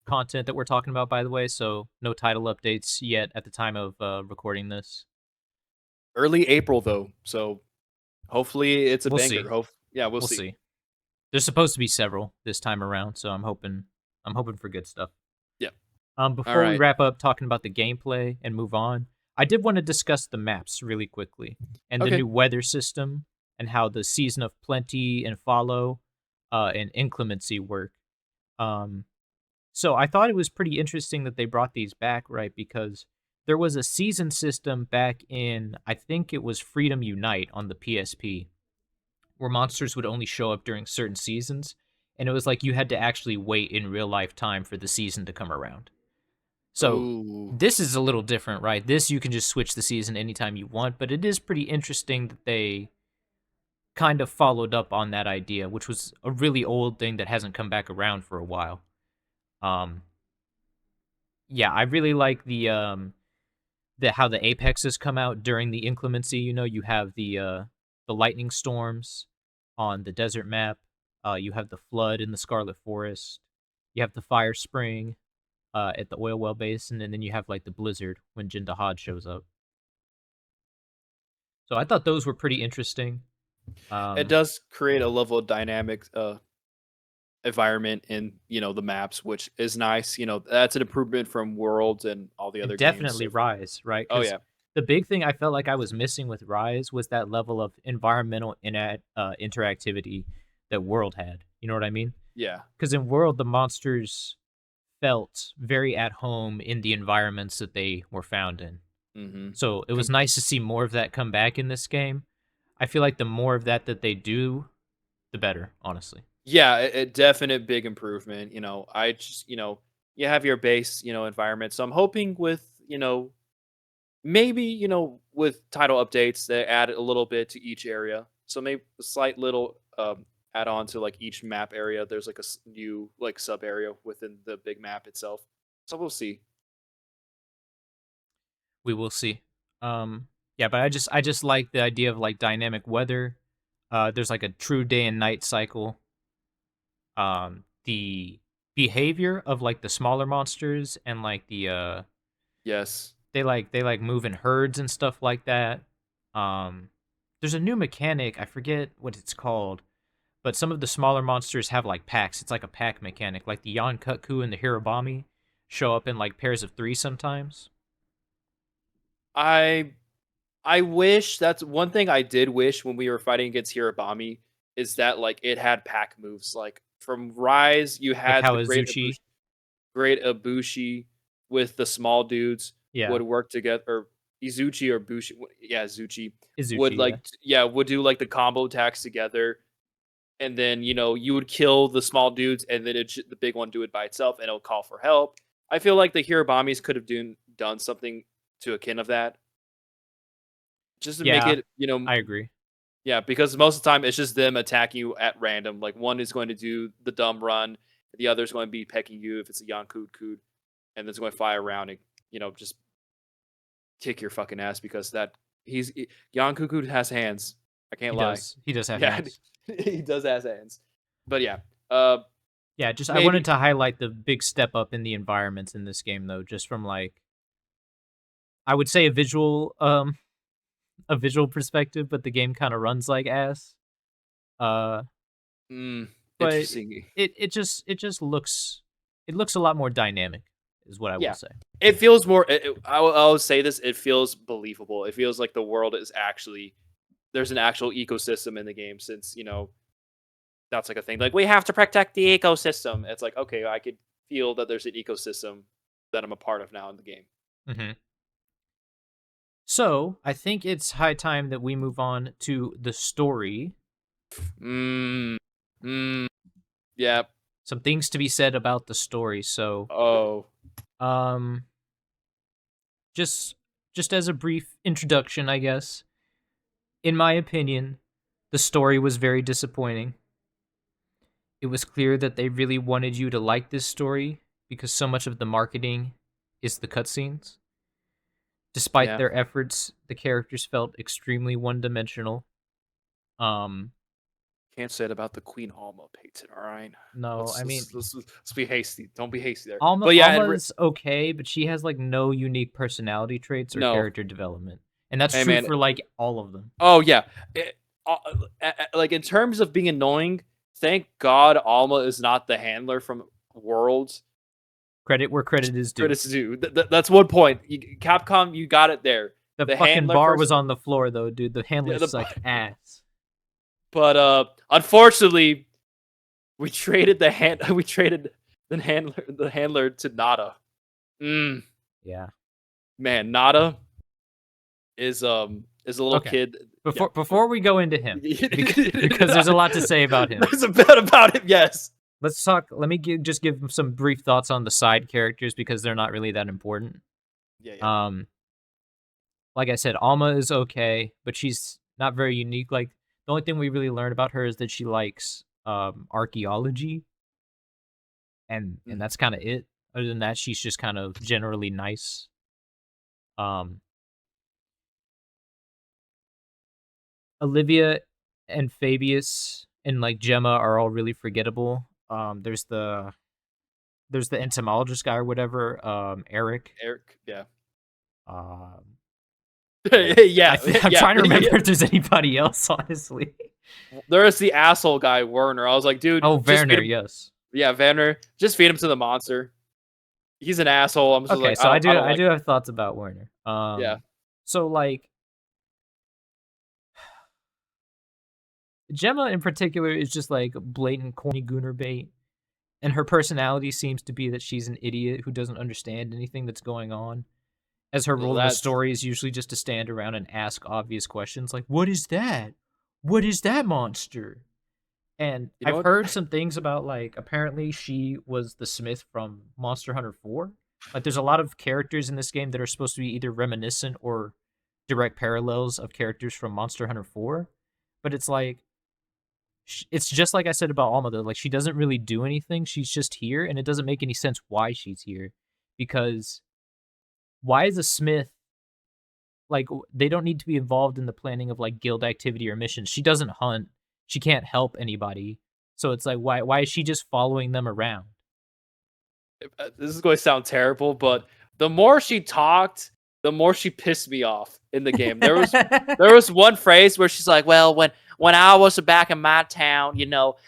content that we're talking about, by the way. So no title updates yet at the time of recording this. Early April though, so hopefully it's a We'll banger. see. Yeah, we'll We'll see. see. There's supposed to be several this time around, so I'm hoping for good stuff. Yeah. All Before we right. wrap up talking about the gameplay and move on, I did want to discuss the maps really quickly and the Okay. new weather system and how the season of plenty and follow and inclemency work. Um, so I thought it was pretty interesting that they brought these back, right? Because there was a season system back in, I think it was Freedom Unite on the PSP, where monsters would only show up during certain seasons. And it was like you had to actually wait in real life time for the season to come around. So Ooh. this is a little different, right? This you can just switch the season anytime you want, but it is pretty interesting that they kind of followed up on that idea, which was a really old thing that hasn't come back around for a while. Um yeah, I really like the how the apexes come out during the inclemency, you have the lightning storms on the desert map. You have the flood in the Scarlet Forest. You have the fire spring at the oil well basin, and then you have like the blizzard when Jindahad shows up. So I thought those were pretty interesting. It does create a level of dynamic environment in the maps, which is nice. That's an improvement from Worlds and all the And other games definitely so far. Rise, right? Oh Because yeah, the big thing I felt like I was missing with Rise was that level of environmental interactivity that World had. You know what I mean? yeah. Because in World, the monsters felt very at home in the environments that they were found in. Mm-hmm. So it was nice to see more of that come back in this game. I feel like the more of that they do, the better, honestly. Yeah, a definite big improvement. I just you have your base environment. So I'm hoping with maybe with title updates they add a little bit to each area. So maybe a slight little add on to like each map area. There's like a new like sub area within the big map itself. So we'll see. We will see. Yeah, but I just like the idea of like dynamic weather. There's like a true day and night cycle. The behavior of like the smaller monsters and like Yes. they like move in herds and stuff like that. Um, there's a new mechanic, I forget what it's called, but some of the smaller monsters have like packs. It's like a pack mechanic, like the Yonkutku and the Hirobami show up in like pairs of 3 sometimes. I I wish that's one thing I did wish when we were fighting against Hirobami is that like it had pack moves. Like from Rise, you Like had how the Azuchi, great Ibushi with the small dudes yeah, would work together, or Izuchi or Bushi, yeah, Izuchi would Izuchi, yeah. like yeah would do like the combo attacks together, and then you would kill the small dudes, and then the big one do it by itself, and it'll call for help. I feel like the Hirobamis could have done something to akin of that, just to make Yeah, it I agree. yeah, because most of the time it's just them attacking you at random. Like one is going to do the dumb run, the other is going to be pecking you if it's a Yankud Kud, and then it's going to fly around and just kick your fucking ass because Yankud Kud has hands. I can't He lie. does. He does have Yeah, hands. he does has hands. But yeah, uh, Yeah, just I wanted maybe to highlight the big step up in the environments in this game though, just from like I would say a visual perspective, but the game kind of runs like ass. Uh but interesting. it just looks a lot more dynamic is what I will Yeah, say. it feels more. I'll say this: it feels believable. It feels like the world is actually there's an actual ecosystem in the game since that's like a thing. Like we have to protect the ecosystem. It's like okay, I could feel that there's an ecosystem that I'm a part of now in the game. Mhm. So, I think it's high time that we move on to the story. Mm, mm, yeah. Some things to be said about the story. So, Oh, um just just as a brief introduction, I guess. In my opinion, the story was very disappointing. It was clear that they really wanted you to like this story because so much of the marketing is the cutscenes. Despite yeah. their efforts, the characters felt extremely one-dimensional. Um, Can't say it about the Queen Alma, Payton. All right, no, I mean let's be hasty. Don't be hasty there. Alma But yeah, Alma's okay, but she has like no unique personality traits or no. character development. And that's Hey true man, for like all of them. oh yeah, like in terms of being annoying, thank God Alma is not the handler from Worlds. Credit where credit is due. Credits due. That's one point. Capcom, you got it there. The The fucking handler bar first, was on the floor though, dude. The handler yeah. sucked ass. But unfortunately, we traded we traded the handler to Nada. Mm, Yeah. man, Nada is a little Okay. kid. Yeah. Before we go into him, because there's a lot to say about him. There's a bit about him, yes. Let's talk. Let me just give some brief thoughts on the side characters because they're not really that important. Yeah, yeah. Like I said, Alma is okay, but she's not very unique. Like the only thing we really learn about her is that she likes archaeology, and Mhm. that's kind of it. Other than that, she's just kind of generally nice. Um, Olivia and Fabius and like Gemma are all really forgettable. There's the entomologist guy or whatever, Eric. Eric, yeah. Um, Yeah, I'm yeah. trying to remember if there's anybody else, honestly. There is the asshole guy, Werner. I was like, dude, Oh, just feed Werner, him. yes. Yeah, Werner. Just feed him to the monster. He's an asshole. I'm just Okay, like, so I don't I like. do have thoughts about Werner. Yeah, So like Gemma in particular is just like blatant corny gooner bait, and her personality seems to be that she's an idiot who doesn't understand anything that's going on. As her role in the that's story is usually just to stand around and ask obvious questions like, "What is that? What is that monster?" And you know I've what? heard some things about like apparently she was the Smith from Monster Hunter 4. Like there's a lot of characters in this game that are supposed to be either reminiscent or direct parallels of characters from Monster Hunter 4. But it's like it's just like I said about Alma though. Like she doesn't really do anything. She's just here, and it doesn't make any sense why she's here. Because why is a Smith like they don't need to be involved in the planning of like guild activity or missions. She doesn't hunt. She can't help anybody. So it's like why is she just following them around? This is going to sound terrible, but the more she talked, the more she pissed me off in the game. There was one phrase where she's like, "Well, when I was back in my town,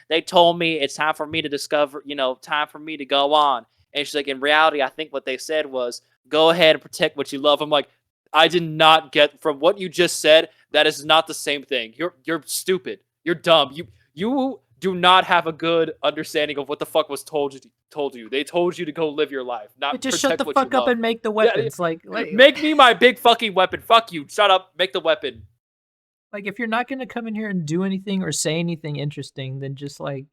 they told me it's time for me to discover, time for me to go on." And she's like, "In reality, I think what they said was go ahead and protect what you love." I'm like, I did not get from what you just said. That is not the same thing. You're stupid. You're dumb. You do not have a good understanding of what the fuck was told you. They told you to go live your life, not Just shut protect the what you fuck up love. and make the Yeah, weapons. make me my big fucking weapon. Fuck you. Shut up. Make the weapon. Like if you're not gonna come in here and do anything or say anything interesting, then just like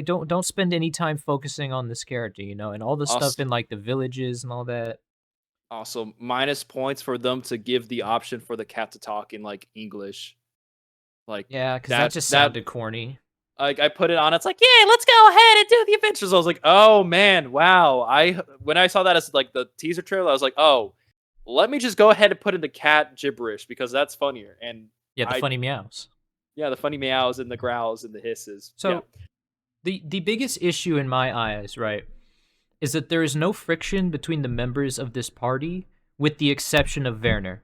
don't spend any time focusing on this character, and all the stuff Also, in like the villages and all that. also minus points for them to give the option for the cat to talk in like English. Like Yeah, because that that just that sounded corny. like I put it on. It's like, yeah, let's go ahead and do the adventures. I was like, oh man, wow. When I saw that as like the teaser trailer, I was like, oh, let me just go ahead and put in the cat gibberish because that's funnier. And Yeah, the I funny meows. yeah, the funny meows and the growls and the hisses. Yeah. So the biggest issue in my eyes, right, is that there is no friction between the members of this party, with the exception of Werner,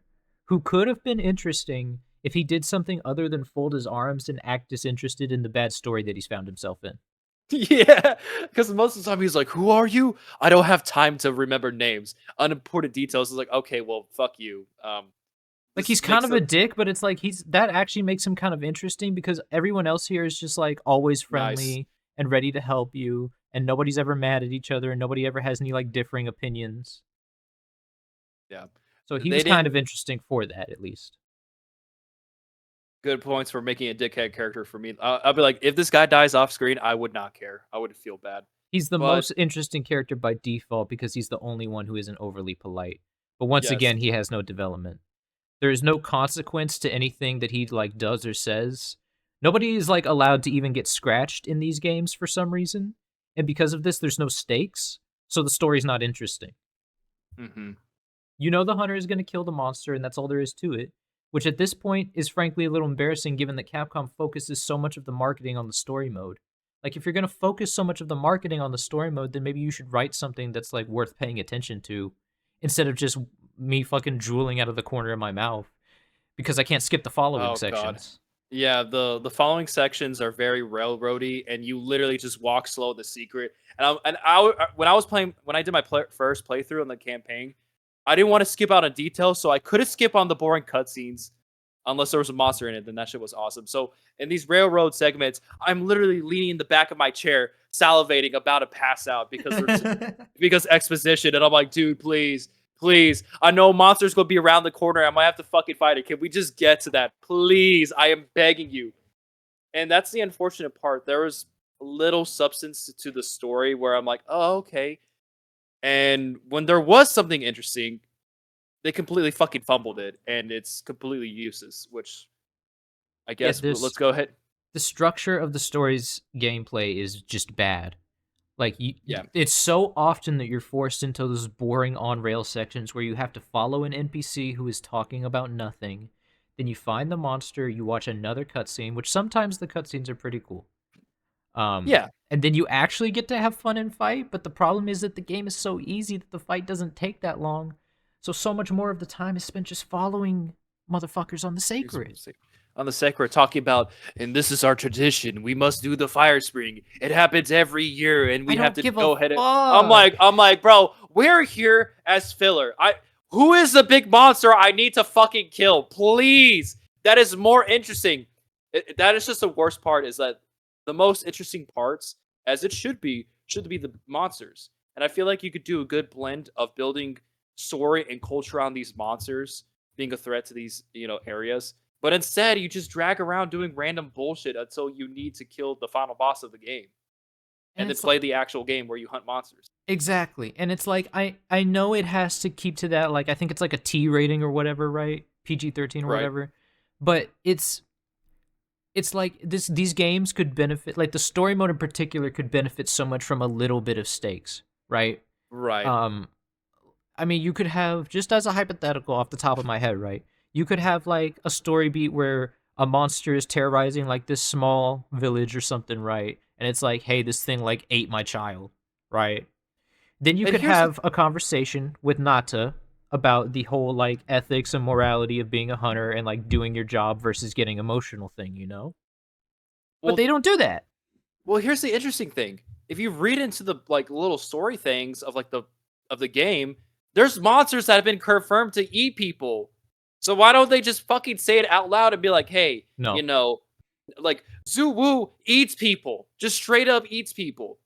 who could have been interesting if he did something other than fold his arms and act disinterested in the bad story that he's found himself in. Yeah, because most of the time he's like, "Who are you? I don't have time to remember names. Unimportant details." Is like, okay, well, fuck you. Like This he's kind makes of a dick, but it's like that actually makes him kind of interesting because everyone else here is just like always nice. friendly and ready to help you, and nobody's ever mad at each other, and nobody ever has any like differing opinions. Yeah, So he they was kind didn't. of interesting for that, at least. Good points for making a dickhead character for me. I'll be like, if this guy dies off screen, I would not care. I would feel bad. He's the But most interesting character by default because he's the only one who isn't overly polite. But once yes, again, he has no development. There is no consequence to anything that he like does or says. Nobody is like allowed to even get scratched in these games for some reason. And because of this, there's no stakes, so the story's not interesting. hmm You know the hunter is going to kill the monster, and that's all there is to it, which at this point is frankly a little embarrassing given that Capcom focuses so much of the marketing on the story mode. Like, if you're going to focus so much of the marketing on the story mode, then maybe you should write something that's, like, worth paying attention to, instead of just me fucking drooling out of the corner of my mouth, because I can't skip the following oh god, sections. yeah. The following sections are very railroady, and you literally just walk slow in the secret. When I was playing, when I did my first playthrough on the campaign, I didn't want to skip out on details, so I couldn't skip on the boring cutscenes unless there was a monster in it. Then that shit was awesome. So in these railroad segments, I'm literally leaning in the back of my chair, salivating, about to pass out because exposition, and I'm like, dude, please. Please, I know monsters gonna be around the corner. I might have to fucking fight it. Can we just get to that? Please, I am begging you. And that's the unfortunate part. There was little substance to the story where I'm like, oh, okay. And when there was something interesting, they completely fucking fumbled it, and it's completely useless. Which I Yeah, guess let's go ahead. the structure of the story's gameplay is just bad. Like Yeah. it's so often that you're forced into those boring on-rail sections where you have to follow an NPC who is talking about nothing. Then you find the monster, you watch another cutscene, which sometimes the cutscenes are pretty cool. Yeah. And then you actually get to have fun and fight, but the problem is that the game is so easy that the fight doesn't take that long. So much more of the time is spent just following motherfuckers on the sacred. On the sec, we're talking about, and this is our tradition. We must do the fire spring. It happens every year, and we I have don't to give go a ahead. fuck. I'm like, bro, we're here as filler. Who is the big monster I need to fucking kill? Please, that is more interesting. That is just the worst part. Is that the most interesting parts, as it should be the monsters. And I feel like you could do a good blend of building story and culture around these monsters being a threat to these areas. But instead, you just drag around doing random bullshit until you need to kill the final boss of the game, and And then it's play the actual game where you hunt monsters. exactly. And it's like I know it has to keep to that, like I think it's like a T rating or whatever, right? PG-13 or Right. whatever. But it's like these games could benefit, like the story mode in particular could benefit so much from a little bit of stakes, right? Right. Um I mean, you could have, just as a hypothetical off the top of my head, right? You could have like a story beat where a monster is terrorizing like this small village or something, right? And it's like, hey, this thing like ate my child, right? Then you And could here's the have a conversation with Nata about the whole like ethics and morality of being a hunter and like doing your job versus getting emotional thing, you know? But well, they don't do that. here's the interesting thing. If you read into the like little story things of like the game, there's monsters that have been confirmed to eat people. So why don't they just fucking say it out loud and be like, hey, No. like Zuwu eats people, just straight up eats people.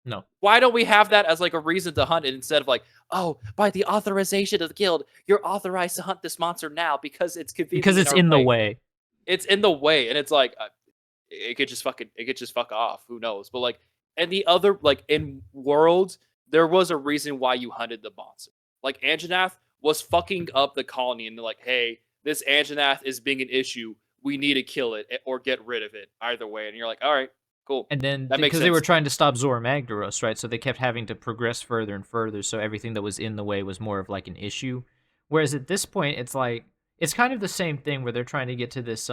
No. Why don't we have that as like a reason to hunt it instead of like, oh, by the authorization of the guild, you're authorized to hunt this monster now because it's Because convenient in it's our in the way. way. It's in the way, and it's like it could just fuck off. Who knows? But like, and the other like in worlds, there was a reason why you hunted the monster. Like Anjanath was fucking up the colony, and they're like, hey, this Anjanath is being an issue. We need to kill it or get rid of it. Either way, and you're like, all right, cool. And then That makes because they were sense. trying to stop Zora Magdaros, right? So they kept having to progress further and further. So everything that was in the way was more of like an issue. Whereas at this point, it's like it's kind of the same thing where they're trying to get to this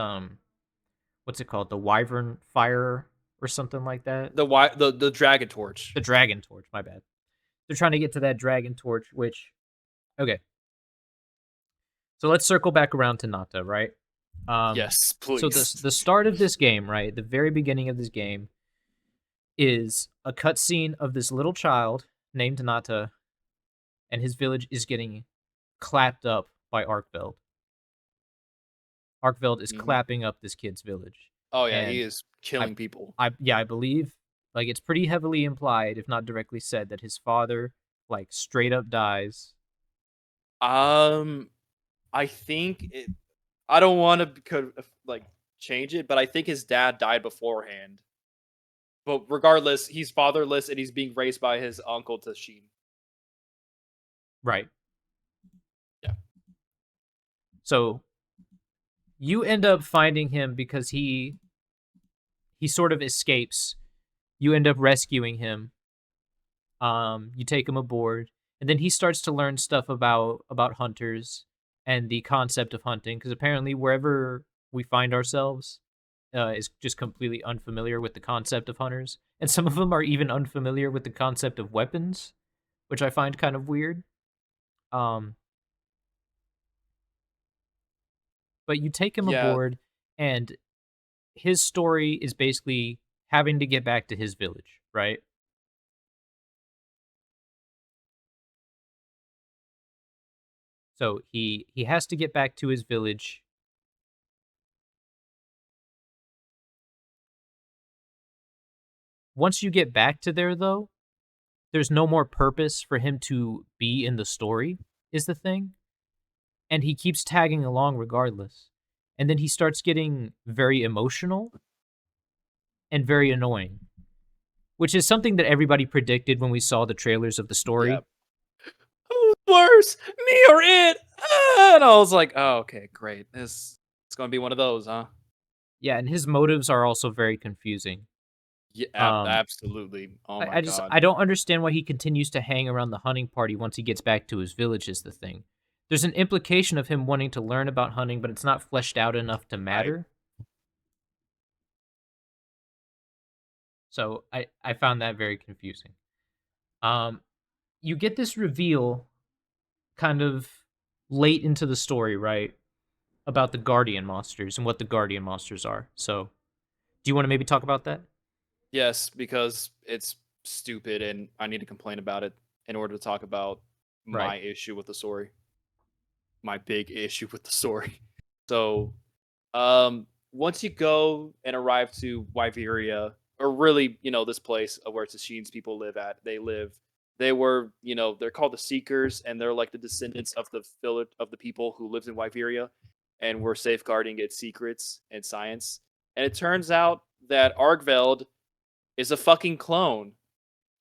what's it called, the Wyvern Fire or something like that. The dragon torch. The Dragon Torch. My bad. They're trying to get to that Dragon Torch, which okay. So let's circle back around to Nata, right? Yes, So please. the start of this game, right? The very beginning of this game is a cutscene of this little child named Nata, and his village is getting clapped up by Arkveld. Arkveld is Mhm. clapping up this kid's village, Oh yeah, he and is I, killing people. I believe, like it's pretty heavily implied, if not directly said, that his father, like straight up dies. Um, I think it. I don't want to like change it, but I think his dad died beforehand. But regardless, he's fatherless and he's being raised by his uncle Tashin. Right. Yeah. So you end up finding him because he sort of escapes. You end up rescuing him. You take him aboard, and then he starts to learn stuff about hunters and the concept of hunting, because apparently wherever we find ourselves is just completely unfamiliar with the concept of hunters, and some of them are even unfamiliar with the concept of weapons, which I find kind of weird. Um, but you take him Yeah. aboard, and his story is basically having to get back to his village, right? So he has to get back to his village. Once you get back to there, though, there's no more purpose for him to be in the story, is the thing. And he keeps tagging along regardless. And then he starts getting very emotional and very annoying, which is something that everybody predicted when we saw the trailers of the Yeah. story. Who's worse, me or it? And I was like, oh, okay, great. It's gonna be one of those, huh? Yeah, and his motives are also very confusing. Yeah, Um, absolutely. Oh I, my I just god. I don't understand why he continues to hang around the hunting party once he gets back to his village is the thing. there's an implication of him wanting to learn about hunting, but it's not fleshed out enough to Right. matter. So I found that very confusing. Um, you get this reveal kind of late into the story, right? About the Guardian monsters and what the Guardian monsters are. So, do you want to maybe talk about that? Yes, because it's stupid and I need to complain about it in order to talk about Right. my issue with the story. My big issue with the story. So, once you go and arrive to Wyveria, or really, this place where Tashin's people live at, they were, they're called the Seekers, and they're like the descendants of the village of the people who lived in Wyveria, and were safeguarding its secrets and science. And it turns out that Argveld is a fucking clone,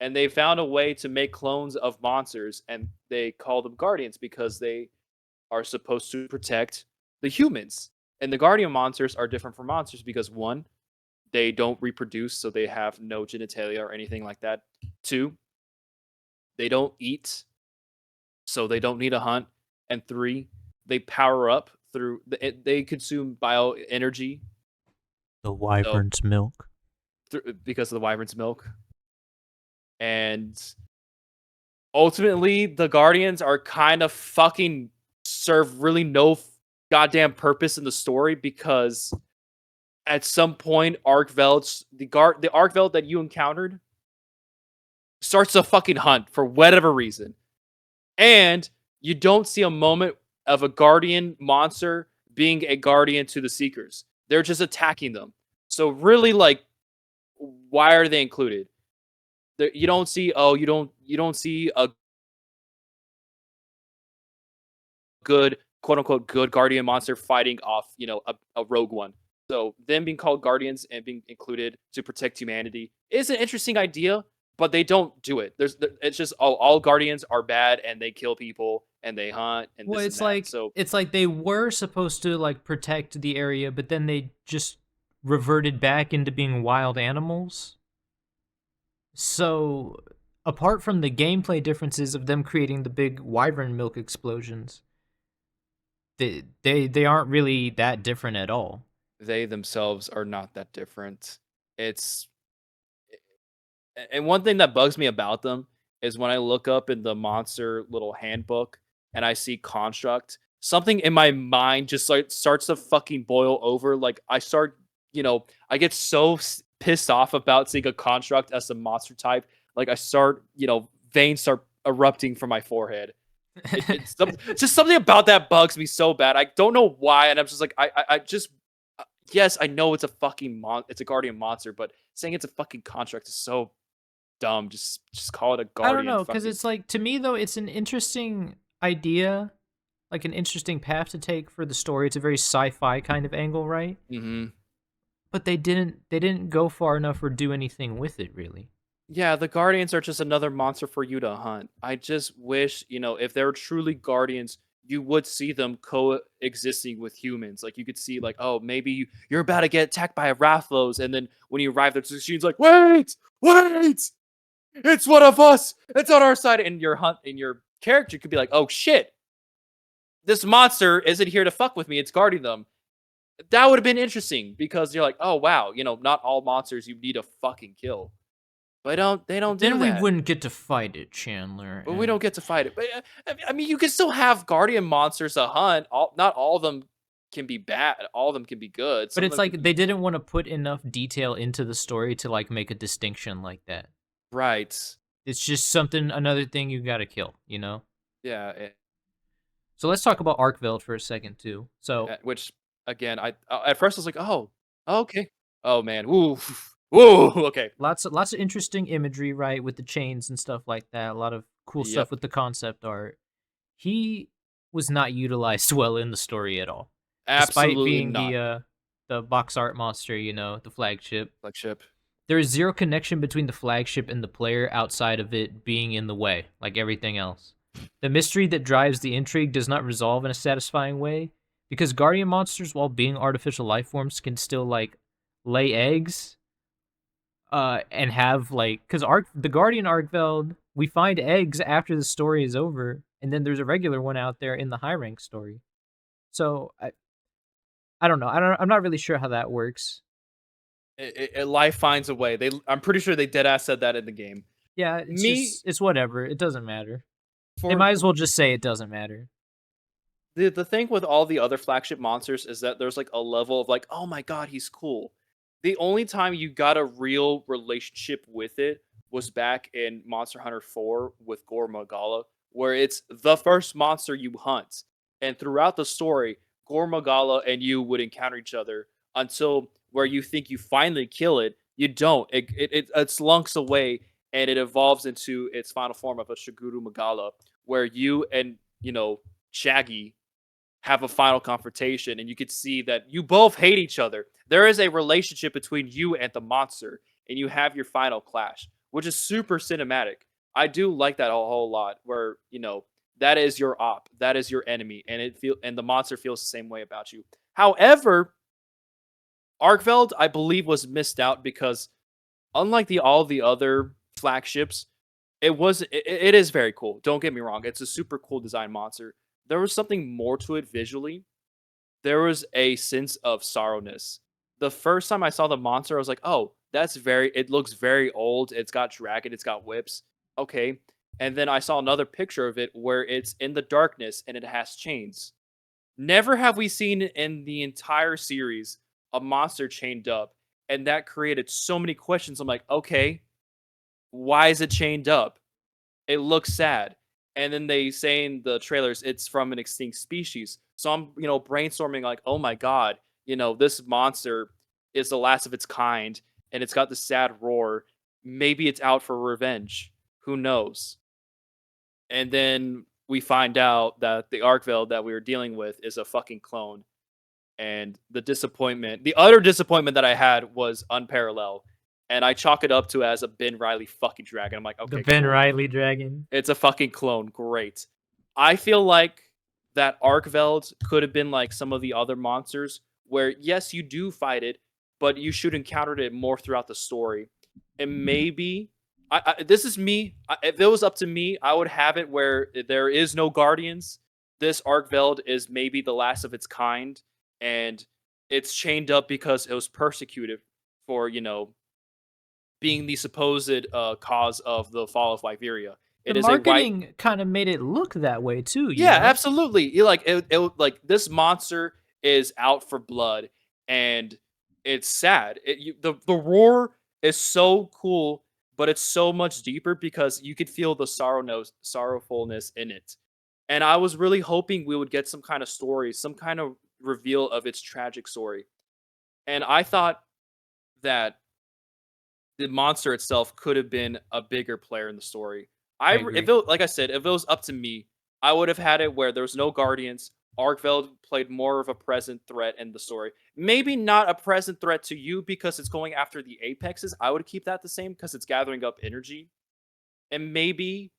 and they found a way to make clones of monsters, and they call them guardians because they are supposed to protect the humans. And the guardian monsters are different from monsters because one, they don't reproduce, so they have no genitalia or anything like that. Two, they don't eat, so they don't need a hunt. And three, they power up through they consume bioenergy, The so wyvern's milk. because of the wyvern's milk. And ultimately, the guardians are kind of fucking serve really no goddamn purpose in the story because at some point, the Arkveld that you encountered starts a fucking hunt for whatever reason, and you don't see a moment of a guardian monster being a guardian to the Seekers. They're just attacking them. So really, like, why are they included? You don't see. Oh, you don't see a good, quote unquote, good guardian monster fighting off, a rogue one. So them being called guardians and being included to protect humanity is an interesting idea, but they don't do it. It's just all guardians are bad and they kill people and they hunt and Well, this and that. So it's like they were supposed to like protect the area, but then they just reverted back into being wild animals. So, apart from the gameplay differences of them creating the big wyvern milk explosions, they aren't really that different at all. they themselves are not that different. It's And one thing that bugs me about them is when I look up in the monster little handbook and I see construct, something in my mind just like starts to fucking boil over. Like I get so pissed off about seeing a construct as a monster type. Like I start, veins start erupting from my forehead. It's just something about that bugs me so bad. I don't know why, and I'm just like, I just yes, I know it's a fucking it's a guardian monster, but saying it's a fucking construct is so dumb. Just call it a I don't guardian. know, because Fucking it's like to me though, it's an interesting idea, like an interesting path to take for the story. It's a very sci-fi kind of angle, right? hmm But they didn't go far enough or do anything with it really. yeah. The guardians are just another monster for you to hunt. I just wish if they're truly guardians, you would see them coexisting with humans. Like you could see, like, oh, maybe you're about to get attacked by a Rathlos, and then when you arrive, the machine's like, wait, it's one of us. It's on our side, and your character could be like, oh shit, this monster isn't here to fuck with me. It's guarding them. That would have been interesting because you're like, oh wow, not all monsters you need to fucking kill. But they don't But do then we that. wouldn't get to fight it, Chandler. But we And don't get to fight it. But I mean, you can still have guardian monsters to hunt. Not all of them can be bad. All of them can be good. but Some of it's them can like be they didn't want to put enough detail into the story to like make a distinction like that. right. It's just something, another thing you got to kill, you know? Yeah. So let's talk about Arkveld for a second too. So Which again, I at first I was like, oh, okay. Oh man, woo, woo. Okay. lots of interesting imagery, right, with the chains and stuff like that. A lot of cool stuff Yep. with the concept art. He was not utilized well in the story at all, despite Absolutely being not. the box art monster, the flagship. Flagship. There is zero connection between the flagship and the player outside of it being in the way, like everything else. The mystery that drives the intrigue does not resolve in a satisfying way, because guardian monsters, while being artificial life forms, can still like lay eggs, and have like, because the guardian Arkveld, we find eggs after the story is over, and then there's a regular one out there in the high rank story. So I don't know. I'm not really sure how that works. Life finds a way. I'm pretty sure they dead ass said that in the game. Yeah, it's Me just it's whatever. It doesn't matter. They for might as well just say it doesn't matter. the thing with all the other flagship monsters is that there's like a level of like, oh my god, he's cool. The only time you got a real relationship with it was back in Monster Hunter 4 with Gore Magala, where it's the first monster you hunt. And throughout the story, Gore Magala and you would encounter each other until where you think you finally kill it. You don't. It slunks away and it evolves into its final form of a Shiguru Magala, where you and, Shaggy have a final confrontation and you could see that you both hate each other. There is a relationship between you and the monster and you have your final clash, which is super cinematic. I do like that a whole lot where, that is your op, that is your enemy and the monster feels the same way about you. However, Arkveld I believe was missed out because unlike all the other flagships, it is very cool. Don't get me wrong. It's a super cool design monster. There was something more to it visually. There was a sense of sorrowness. The first time I saw the monster, I was like, "Oh, it looks very old. It's got dragon, it's got whips." Okay. And then I saw another picture of it where it's in the darkness and it has chains. Never have we seen in the entire series a monster chained up, and that created so many questions. I'm like, "Okay, why is it chained up? It looks sad." And then they say in the trailers it's from an extinct species. So I'm, brainstorming like, oh my god, this monster is the last of its kind, and it's got the sad roar. Maybe it's out for revenge. Who knows? And then we find out that the Arkveld that we were dealing with is a fucking clone. And the utter disappointment that I had was unparalleled. And I chalk it up to as a Ben Riley fucking dragon. I'm like, The okay, Ben cool. Riley dragon. It's a fucking clone. Great. I feel like that Arkveld could have been like some of the other monsters where, yes, you do fight it, but you should encounter it more throughout the story. And maybe, this is me. If it was up to me, I would have it where there is no Guardians. This Arkveld is maybe the last of its kind, and it's chained up because it was persecuted for, being the supposed cause of the fall of Liberia. The It is a white. marketing kind of made it look that way too, you Yeah, know? absolutely. Like this monster is out for blood, and it's sad. The roar is so cool, but it's so much deeper because you could feel the sorrowfulness in it. And I was really hoping we would get some kind of story, some kind of reveal of its tragic story. And I thought that the monster itself could have been a bigger player in the story. I If agree. it, like I said, if it was up to me, I would have had it where there was no guardians. Arkveld played more of a present threat in the story. Maybe not a present threat to you because it's going after the apexes. I would keep that the same because it's gathering up energy. And maybe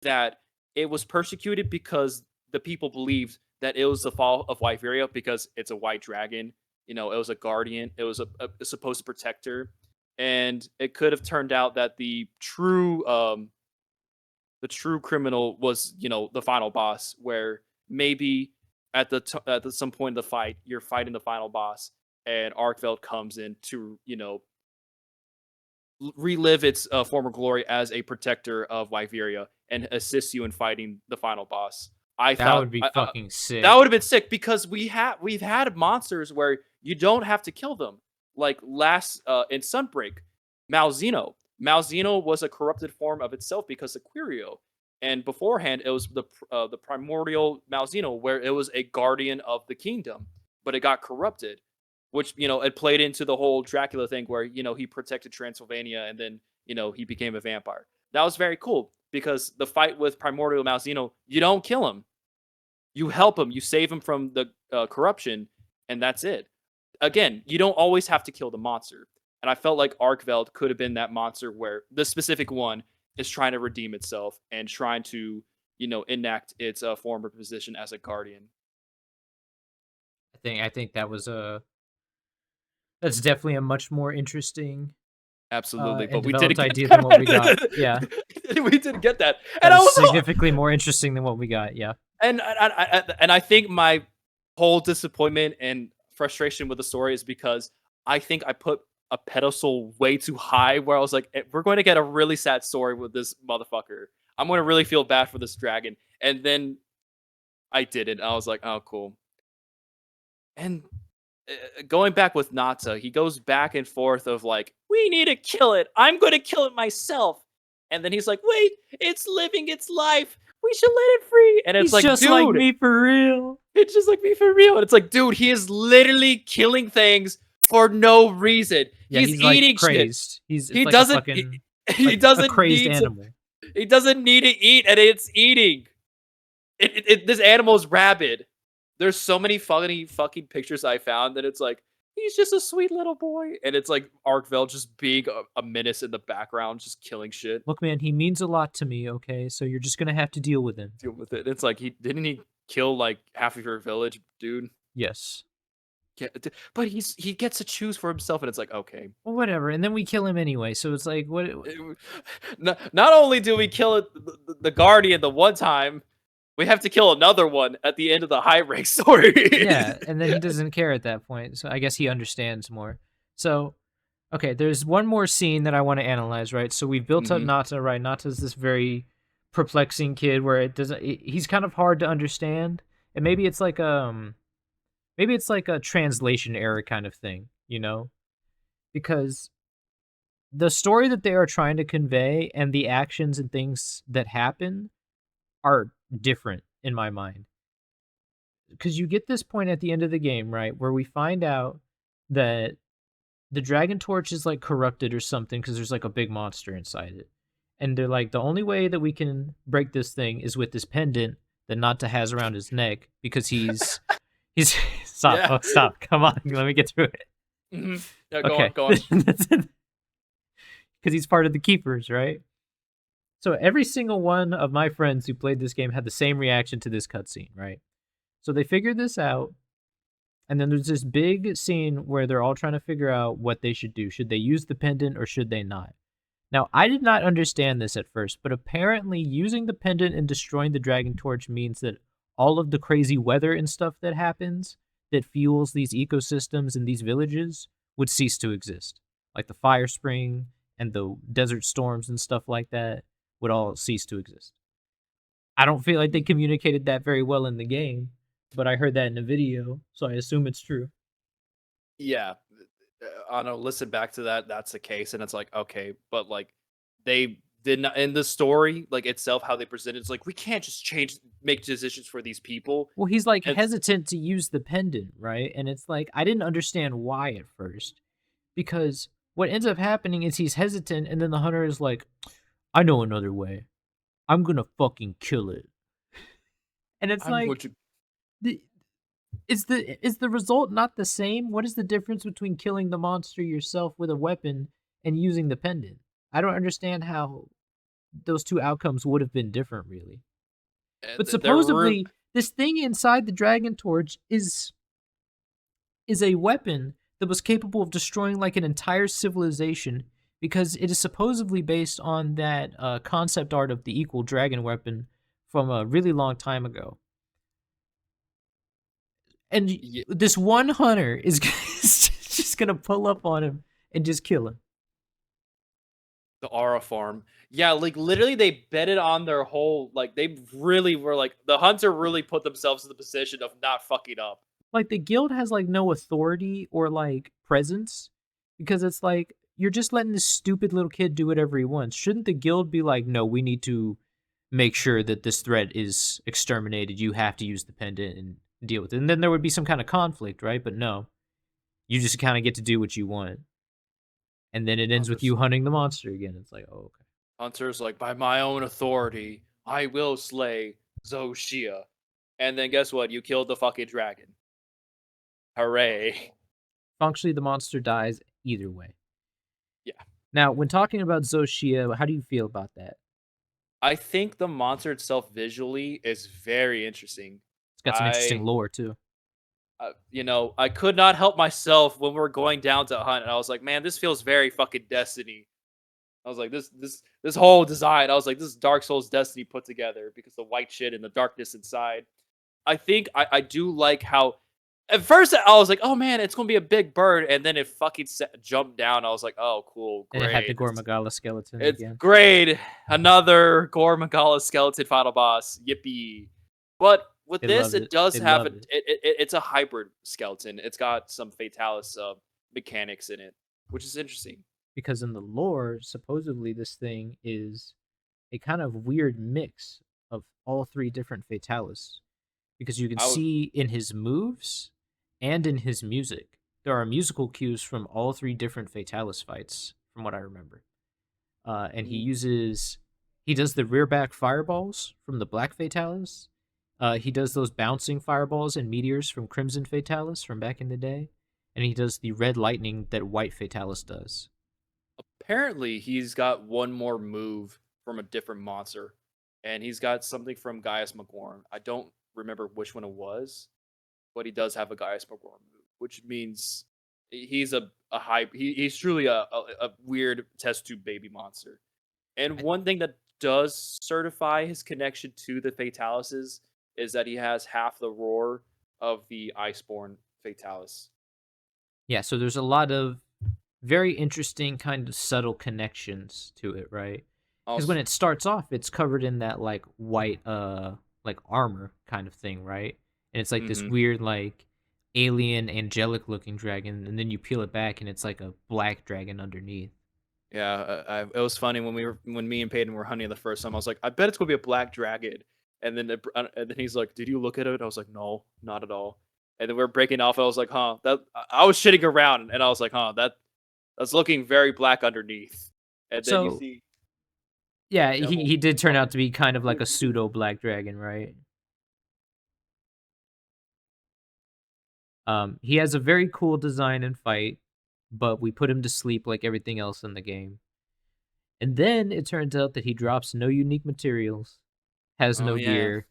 that it was persecuted because the people believed that it was the fall of Wyveria because it's a white dragon. It was a guardian. It was a supposed protector, and it could have turned out that the true criminal was, the final boss, where maybe some point in the fight you're fighting the final boss and Arkveld comes in to, relive its former glory as a protector of Wyveria and assist you in fighting the final boss. I That thought would be fucking that sick. would have been sick because we've had monsters where you don't have to kill them. Like last in Sunbreak, Malzeno. Malzeno was a corrupted form of itself because of Quirio, and beforehand it was the primordial Malzeno, where it was a guardian of the kingdom, but it got corrupted, which it played into the whole Dracula thing where he protected Transylvania and then he became a vampire. That was very cool because the fight with primordial Malzeno, you don't kill him, you help him, you save him from the corruption, and that's it. Again, you don't always have to kill the monster. And I felt like Arkveld could have been that monster where the specific one is trying to redeem itself and trying to, enact its former position as a guardian. I think that's definitely a much more interesting absolutely. and But we didn't developed get idea than what we got. that. Yeah, We didn't get that, that and I was was so, significantly more interesting than what we got. Yeah. and I think my whole disappointment and frustration with the story is because I think I put a pedestal way too high, where I was like, we're going to get a really sad story with this motherfucker. I'm going to really feel bad for this dragon, and then I didn't. I was like, oh, cool. And going back with Natsa, he goes back and forth of like, we need to kill it. I'm going to kill it myself. And then he's like, wait, it's living its life. We should let it free. And it's He's like, just like dude, me for real. it's just like me for real. And it's like, dude, he is literally killing things for no reason. Yeah, He's he's like eating shit. crazy. It's He like a doesn't. fucking He like a doesn't crazed need to. animal. He doesn't need to eat, and it's eating. This animal is rabid. There's so many funny fucking pictures I found that it's like, he's just a sweet little boy, and it's like Arkveld just being a menace in the background, just killing shit. Look, man, he means a lot to me. Okay, so you're just gonna have to deal with him. Deal with it. It's like didn't he kill like half of your village, dude? Yes. Yeah, but he gets to choose for himself, and it's like, okay. Well, whatever. And then we kill him anyway. So it's like, what? Not only do we kill it, the guardian the one time, we have to kill another one at the end of the high rank story. Yeah, and then he doesn't care at that point. So I guess he understands more. So, okay, there's one more scene that I want to analyze, right? So we've built up Nata, right? Nata's this very perplexing kid where he's kind of hard to understand. And maybe it's like a translation error kind of thing, you know? Because the story that they are trying to convey and the actions and things that happen are different in my mind. Because you get this point at the end of the game, right, where we find out that the Dragon Torch is like corrupted or something because there's like a big monster inside it. And they're like, the only way that we can break this thing is with this pendant that Nata has around his neck because he's stop, Yeah. oh, stop, come on, let me get through it. Yeah, go on. Because he's part of the Keepers, right? So every single one of my friends who played this game had the same reaction to this cutscene, right? So they figured this out, and then there's this big scene where they're all trying to figure out what they should do. Should they use the pendant or should they not? Now, I did not understand this at first, but apparently using the pendant and destroying the Dragon Torch means that all of the crazy weather and stuff that happens that fuels these ecosystems and these villages would cease to exist. Like the fire spring and the desert storms and stuff like that would all cease to exist. I don't feel like they communicated that very well in the game, but I heard that in a video, so I assume it's true. Yeah, I know. Listen back to that. That's the case, and it's like, okay, but like they did not in the story, like itself, how they presented. It's like we can't just make decisions for these people. Well, he's like And hesitant to use the pendant, right? And it's like I didn't understand why at first, because what ends up happening is he's hesitant, and then the hunter is like, "I know another way. I'm gonna fucking kill it." And it's I'm like, going to is the result not the same? What is the difference between killing the monster yourself with a weapon and using the pendant? I don't understand how those two outcomes would have been different, really. But supposedly, this thing inside the Dragon Torch is a weapon that was capable of destroying like an entire civilization because it is supposedly based on that concept art of the equal dragon weapon from a really long time ago. And this one hunter is just gonna pull up on him and just kill him. the Aura farm. Yeah, like literally they betted on their whole like they really were like the hunter really put themselves in the position of not fucking up. Like the guild has like no authority or like presence because it's like you're just letting this stupid little kid do whatever he wants. Shouldn't the guild be like, no, we need to make sure that this threat is exterminated. You have to use the pendant and deal with it. And then there would be some kind of conflict, right? But no, you just kind of get to do what you want. And then it ends with you hunting the monster again. It's like, oh, okay. Hunter's like, by my own authority, I will slay Zoshia. And then guess what? You killed the fucking dragon. Hooray. Functionally, the monster dies either way. Yeah. Now, when talking about Zoshia, how do you feel about that? I think the monster itself visually is very interesting. It's got some interesting lore, too. I could not help myself when we were going down to hunt, and I was like, man, this feels very fucking Destiny. I was like, this whole design, I was like, this is Dark Souls Destiny put together because the white shit and the darkness inside. I think I do like how at first I was like, oh man, it's gonna be a big bird, and then it fucking jumped down. I was like, oh cool, And it had the great. Gormagala skeleton It's again. great. Another Gore Magala skeleton final boss. Yippee. But with They this, loved it it. does They have loved it. it's a hybrid skeleton. It's got some Fatalis mechanics in it, which is interesting. Because in the lore, supposedly this thing is a kind of weird mix of all three different Fatalis. Because you can I would see in his moves and in his music, there are musical cues from all three different Fatalis fights, from what I remember. And he does the rear back fireballs from the Black Fatalis. He does those bouncing fireballs and meteors from Crimson Fatalis from back in the day. And he does the red lightning that White Fatalis does. apparently he's got one more move from a different monster, and he's got something from Gaius Magorn. I don't remember which one it was, but he does have a Gaius Magorn move, which means he's a high. He's truly a weird test tube baby monster. And I, one thing that does certify his connection to the Fatalises is that he has half the roar of the Iceborne Fatalis. yeah, so there's a lot of very interesting kind of subtle connections to it, right? Because when Also, it starts off, it's covered in that like white like armor kind of thing, right? And it's like this hmm weird like alien angelic looking dragon, and then you peel it back and it's like a black dragon underneath. yeah, it was funny when me and Peyton were hunting the first time. I was like, I bet it's gonna be a black dragon, and then he's like, did you look at it? I was like, no, not at all. And then we are breaking off. I was like, huh, that I was shitting around, and I was like, huh, that's looking very black underneath. And then you So see yeah, devil. he did turn out to be kind of like a pseudo black dragon, right? He has a very cool design and fight, but we put him to sleep like everything else in the game. And then it turns out that he drops no unique materials, has Oh no yeah. gear,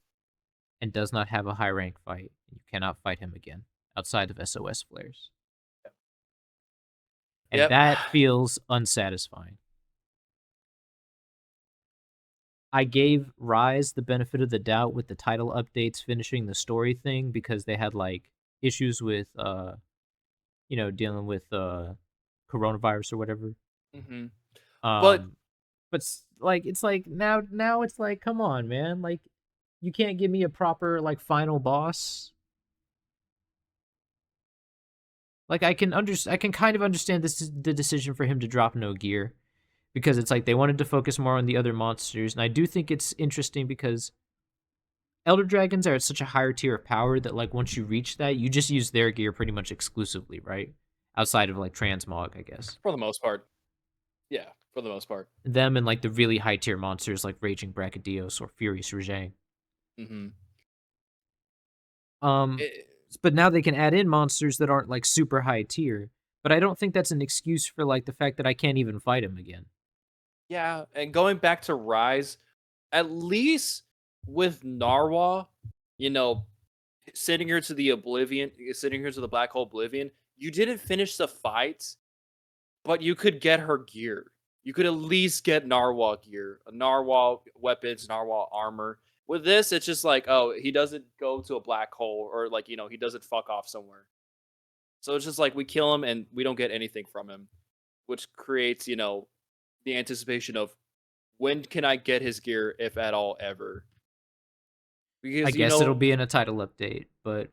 and does not have a high rank fight. You cannot fight him again outside of SOS flares. And Yep. that feels unsatisfying. I gave Rise the benefit of the doubt with the title updates finishing the story thing because they had like issues with dealing with coronavirus or whatever. hmm But Um like it's like now it's like come on, man. Like you can't give me a proper like final boss. Like I can kind of understand this the decision for him to drop no gear because it's like they wanted to focus more on the other monsters, and I do think it's interesting because elder dragons are at such a higher tier of power that like once you reach that, you just use their gear pretty much exclusively, right? Outside of like transmog, I guess. for the most part, yeah, for the most part. Them and like the really high tier monsters like Raging Brachydios or Furious Rajang. hmm Um, It, but now they can add in monsters that aren't like super high tier. But I don't think that's an excuse for like the fact that I can't even fight him again. yeah, and going back to Rise, at least with Narwa, you know, sitting here to the black hole Oblivion, you didn't finish the fight, but you could get her gear. You could at least get Narwhal gear, Narwhal weapons, Narwhal armor. With this, it's just like, oh, he doesn't go to a black hole, or like, he doesn't fuck off somewhere. So it's just like we kill him and we don't get anything from him, which creates, the anticipation of when can I get his gear, if at all, ever? I Because guess it'll be in a title update, but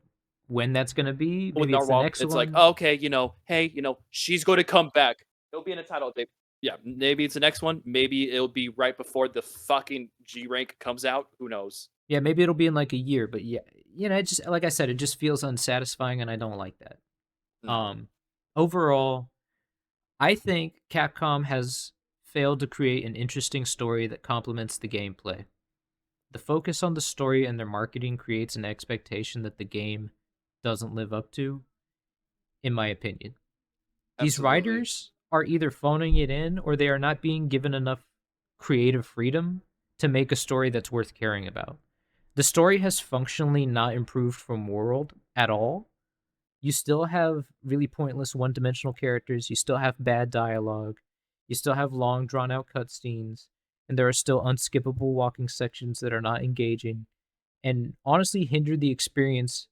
when that's gonna be, with maybe it's the Narwhal, next it's like, one. oh, okay, hey, she's going to come back. It'll be in a title update. Yeah, maybe it's the next one. Maybe it'll be right before the fucking G rank comes out. Who knows? Yeah, maybe it'll be in like a year, but yeah, it just like I said, it just feels unsatisfying and I don't like that. No, Um Overall, I think Capcom has failed to create an interesting story that complements the gameplay. The focus on the story and their marketing creates an expectation that the game doesn't live up to, in my opinion. These absolutely. writers are either phoning it in or they are not being given enough creative freedom to make a story that's worth caring about. The story has functionally not improved from World at all, you still have really pointless one-dimensional characters, you still have bad dialogue, you still have long drawn-out cutscenes, and there are still unskippable walking sections that are not engaging, and honestly hinder the experience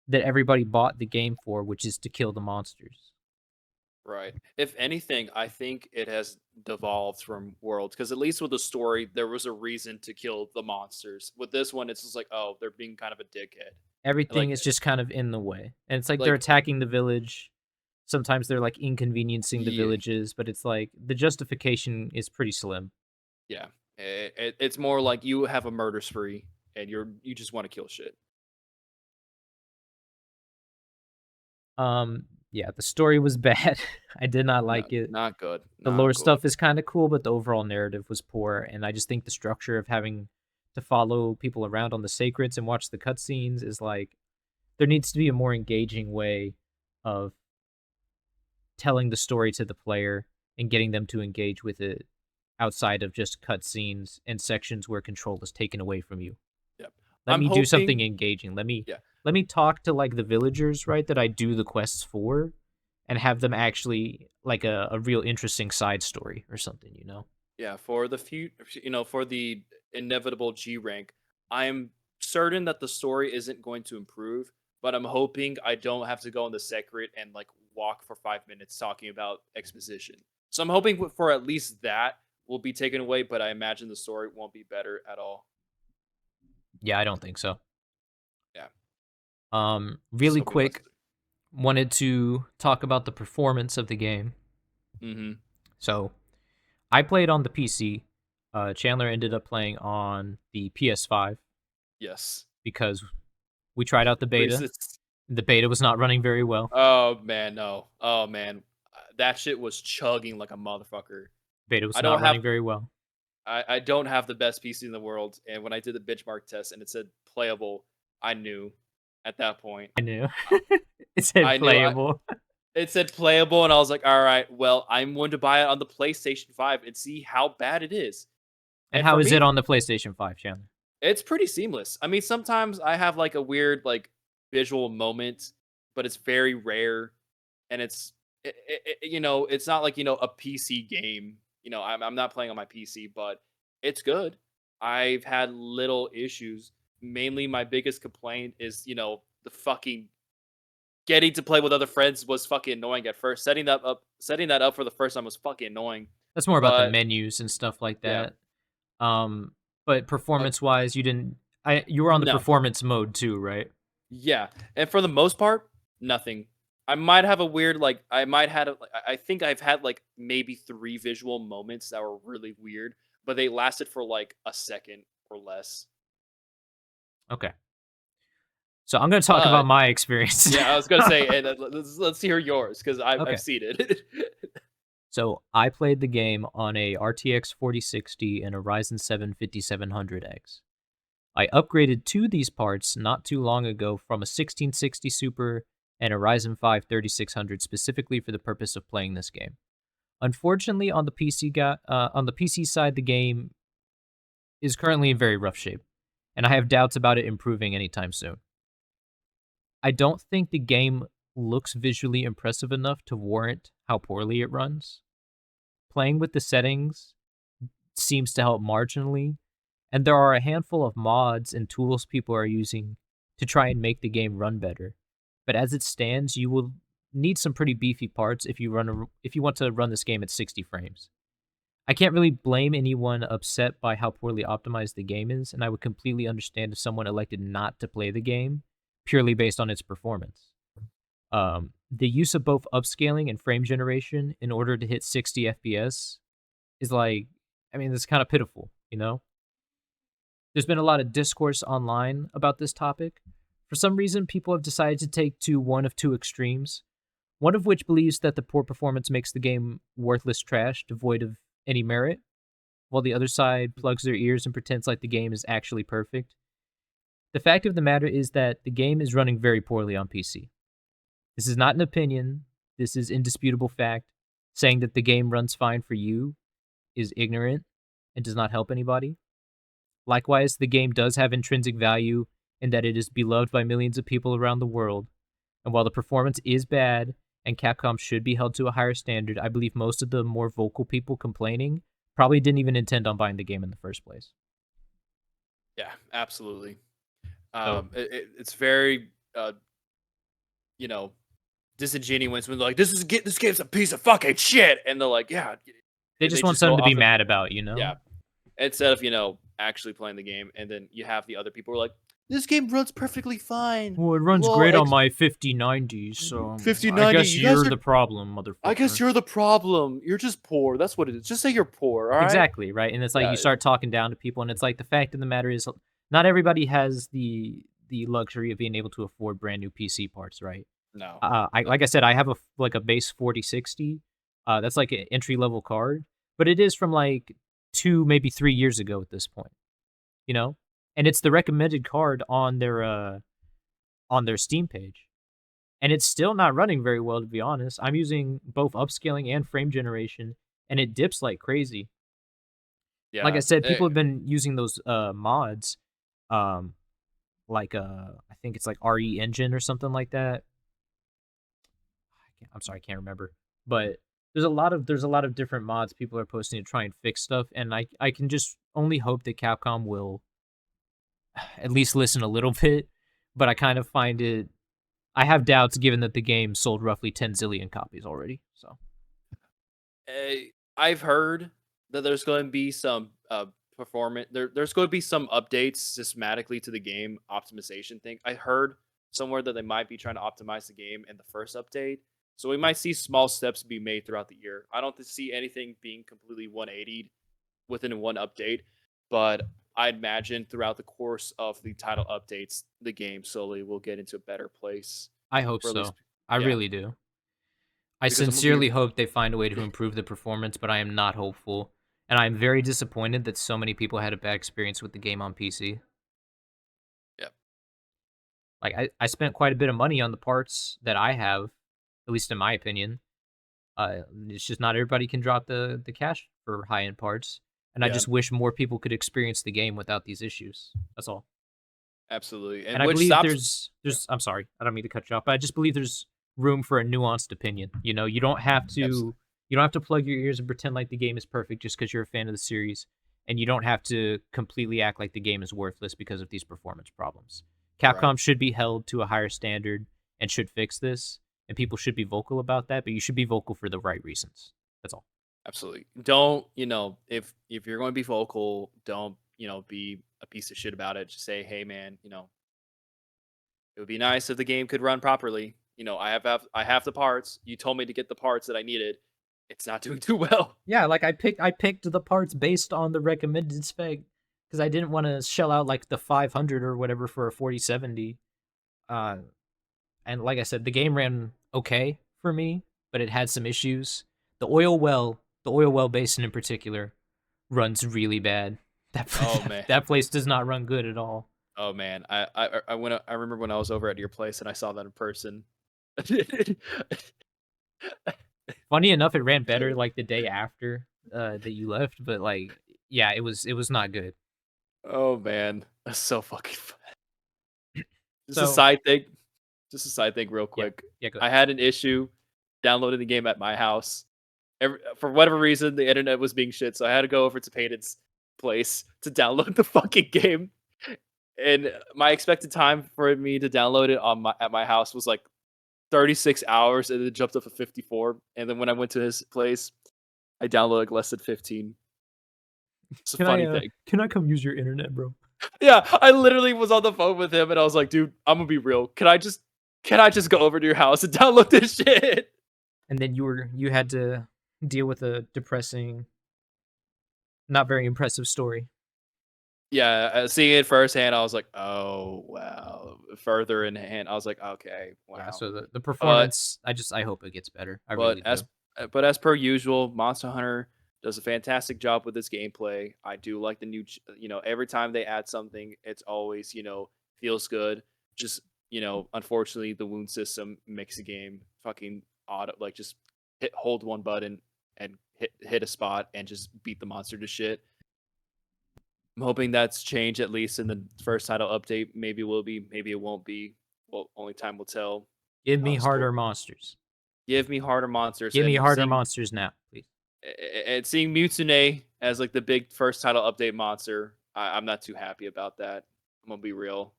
that everybody bought the game for, which is to kill the monsters. Right. If anything, I think it has devolved from Worlds because at least with the story, there was a reason to kill the monsters. With this one, it's just like, oh, they're being kind of a dickhead. Everything Like, is just kind of in the way. And it's like they're like, attacking the village. Sometimes they're like inconveniencing the yeah, villages, but it's like the justification is pretty slim. yeah. It's more like you have a murder spree and you just want to kill shit. Yeah, the story was bad. I did not No, like it. not good. The lore Not good. stuff is kind of cool, but the overall narrative was poor, and I just think the structure of having to follow people around on the sacreds and watch the cutscenes is like there needs to be a more engaging way of telling the story to the player and getting them to engage with it outside of just cutscenes and sections where control is taken away from you. Yep. Let I'm me do something hoping. engaging. Yeah. Let me talk to like the villagers, right, that I do the quests for and have them actually like a real interesting side story or something, you know? Yeah, for the for the inevitable G rank, I'm certain that the story isn't going to improve, but I'm hoping I don't have to go in the secret and like walk for 5 minutes talking about exposition. So I'm hoping for at least that will be taken away, but I imagine the story won't be better at all. Yeah, I don't think so. Yeah, just Really hoping for quick, that. wanted to talk about the performance of the game. Mm-hmm. So I played on the PC. Chandler ended up playing on the PS5 Yes. because we tried out the beta. It's The beta was not running very well. oh man, no. Oh man, that shit was chugging like a motherfucker. Beta was I not don't have running very well. I don't have the best PC in the world, and when I did the benchmark test and it said playable, I knew at that point. I knew. I It said I knew playable. it said playable, and I was like, all right, well, I'm going to buy it on the PlayStation 5 and see how bad it is. And And how for is me, it on the PlayStation 5, Chandler? it's pretty seamless. I mean, sometimes I have like a weird like visual moment, but it's very rare, and it's not like a PC game. I'm not playing on my PC, but it's good. I've had little issues. Mainly, my biggest complaint is the fucking getting to play with other friends was fucking annoying at first. Setting that up for the first time was fucking annoying. That's more about the But menus and stuff like yeah, that. But uh, performance wise, you didn't. You were on the no. performance mode too, right? Yeah, and for the most part, nothing. I might have a weird like I might had a, I think I've had like maybe 3 visual moments that were really weird, but they lasted for like a second or less. Okay. So I'm going to talk about But my experience. yeah, I was gonna say, and let's hear yours because I've Okay. seen it. So I played the game on a RTX 4060 and a Ryzen 7 5700X. I upgraded to these parts not too long ago from a 1660 Super and a Ryzen 5 3600 specifically for the purpose of playing this game. Unfortunately, on the PC side, the game is currently in very rough shape, and I have doubts about it improving anytime soon. I don't think the game looks visually impressive enough to warrant how poorly it runs. Playing with the settings seems to help marginally, and there are a handful of mods and tools people are using to try and make the game run better. But as it stands, you will need some pretty beefy parts if you want to run this game at 60 frames. I can't really blame anyone upset by how poorly optimized the game is, and I would completely understand if someone elected not to play the game purely based on its performance. The use of both upscaling and frame generation in order to hit 60 FPS is like, I mean, it's kind of pitiful, you know? There's been a lot of discourse online about this topic. For some reason, people have decided to take to one of two extremes, one of which believes that the poor performance makes the game worthless trash, devoid of any merit, while the other side plugs their ears and pretends like the game is actually perfect. The fact of the matter is that the game is running very poorly on PC. This is not an opinion, this is indisputable fact. Saying that the game runs fine for you is ignorant and does not help anybody. Likewise, the game does have intrinsic value in that it is beloved by millions of people around the world. And while the performance is bad and Capcom should be held to a higher standard, I believe most of the more vocal people complaining probably didn't even intend on buying the game in the first place. Yeah, absolutely. So It's very, you know, disingenuous when they're like, this game's a piece of fucking shit," and they're like, "Yeah," they they just want just go something to be off of, mad about, you know? yeah, instead of actually playing the game, and then you have the other people who are like, "This game runs perfectly fine." Well, it runs Well, great on my 5090, so I 5090, guess you guys you're are. the problem, I guess motherfucker. you're the problem. You're just poor. That's what it is. Just say you're poor. All right. Exactly, right? And it's like you Yeah. start talking down to people, and it's like the fact of the matter is, not everybody has the luxury of being able to afford brand new PC parts, right? No. I No. like I said, I have a base 4060. That's like an entry level card, but it is from like 2 maybe 3 years ago at this point, you know, and it's the recommended card on their Steam page, and it's still not running very well to be honest. I'm using both upscaling and frame generation, and it dips like crazy. Like I Yeah. said, people have been using those mods, um, like I think it's like RE Engine or something like that. I'm sorry, I can't remember. But there's a lot of different mods people are posting to try and fix stuff, and I can just only hope that Capcom will at least listen a little bit. But I kind of find it. I have doubts given that the game sold roughly 10 zillion copies already. So I've heard that there's going to be some performance. There's going to be some updates systematically to the game optimization thing. I heard somewhere that they might be trying to optimize the game in the first update. So we might see small steps be made throughout the year. I don't see anything being completely 180 within one update, but I imagine throughout the course of the title updates, the game slowly will get into a better place. I hope For at least, so. I yeah, really do. I because I'm gonna be sincerely hope they find a way to improve the performance, but I am not hopeful. And I'm very disappointed that so many people had a bad experience with the game on PC. yeah, Like I spent quite a bit of money on the parts that I have, at least in my opinion. It's just not everybody can drop the cash for high end parts, and I yeah, just wish more people could experience the game without these issues. That's all. absolutely. And And I which believe stops, there's yeah, there's I'm sorry, I don't mean to cut you off, but I just believe there's room for a nuanced opinion. You know, absolutely, you don't have to plug your ears and pretend like the game is perfect just because you're a fan of the series, and you don't have to completely act like the game is worthless because of these performance problems. right. Capcom should be held to a higher standard and should fix this, and people should be vocal about that, but you should be vocal for the right reasons. That's all. Absolutely. Don't, if you're going to be vocal, don't, be a piece of shit about it. Just say, "Hey man, it would be nice if the game could run properly. I have the parts. You told me to get the parts that I needed. It's not doing too well." Yeah, like I picked the parts based on the recommended spec because I didn't want to shell out like the 500 or whatever for a 4070. Uh, and like I said, the game ran okay for me, but it had some issues. The oil well basin in particular, runs really bad. That Oh man. that place does not run good at all. Oh man. I remember when I was over at your place and I saw that in person. Funny enough, it ran better like the day after that you left, but like yeah, it was not good. Oh man. That's so fucking fun. Just a So side thing. Just a side thing real yeah, quick. yeah, go I ahead. had an issue downloading the game at my house. For whatever reason, the internet was being shit, so I had to go over to Payton's place to download the fucking game. And my expected time for me to download it at my house was like 36 hours, and it jumped up to 54. And then when I went to his place, I downloaded like less than 15. It's a funny thing. Can I come use your internet, bro? Yeah, I literally was on the phone with him, and I was like, "Dude, I'm gonna be real. Can I just go over to your house and download this shit?" And then you had to deal with a depressing, not very impressive story. Yeah, seeing it firsthand, I was like, "Oh wow." Further in hand, I was like, "Okay, Yeah, wow." so the But performance, I hope it gets better. I but really as do. as per usual, Monster Hunter does a fantastic job with its gameplay. I do like the every time they add something, it's always feels good. Just unfortunately, the wound system makes the game fucking auto, like just hold one button and hit a spot and just beat the monster to shit. I'm hoping that's changed at least in the first title update. Maybe it will be, maybe it won't be. Well, only time will tell. Give That me was cool. harder monsters. Give me harder monsters. Give me And harder monsters now, please. seeing Mutune as like the big first title update monster, I'm not too happy about that. I'm gonna be real.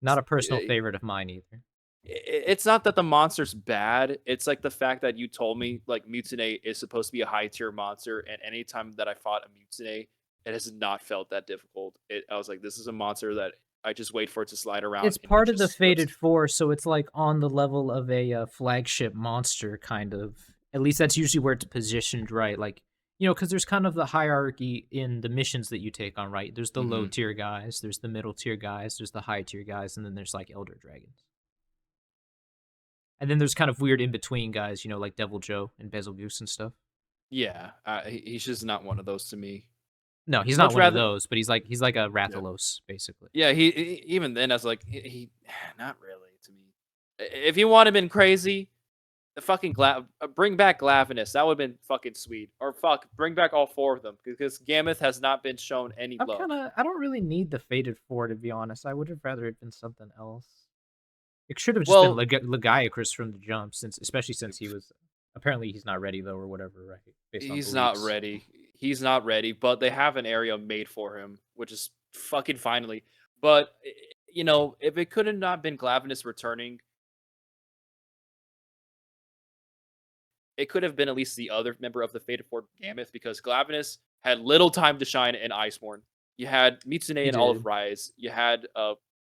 Not a personal It- favorite of mine either. it's not that the monster's bad. It's like the fact that you told me like Mutune is supposed to be a high tier monster, and anytime that I fought a Mutune, it has not felt that difficult. I was like, this is a monster that I just wait for it to slide around It's and it part of the just whips. Fated Four, so it's like on the level of a flagship monster, kind of. At least that's usually where it's positioned, right? Like, because there's kind of the hierarchy in the missions that you take on, right? There's the low Mhm. tier guys, there's the middle tier guys, there's the high tier guys, and then there's like Elder Dragons. And then there's kind of weird in between guys, like Devil Joe and Betelgeuse and stuff. Yeah, he's just not one of those to me. No, he's not Much one of rather, those, but he's like a yeah, Rathalos, basically. yeah. Even then, I was like, not really to me. If you want to been crazy, the fucking bring back Glavenus. That would have been fucking sweet. Or bring back all four of them because Gameth has not been shown any love. I don't really need the Fated Four, to be honest. I would have rather it been something else. It should have just been Well, Lagiacrus from the jump, especially since he was apparently he's not ready though, or whatever, right? Based on he's not beliefs. ready. He's not ready, but they have an area made for him, which is fucking finally. But if it could have not been Glavenus returning, it could have been at least the other member of the Fated Four Gameth because Glavenus had little time to shine in Iceborne. You had Mitsune He and Olive did. Rise. You had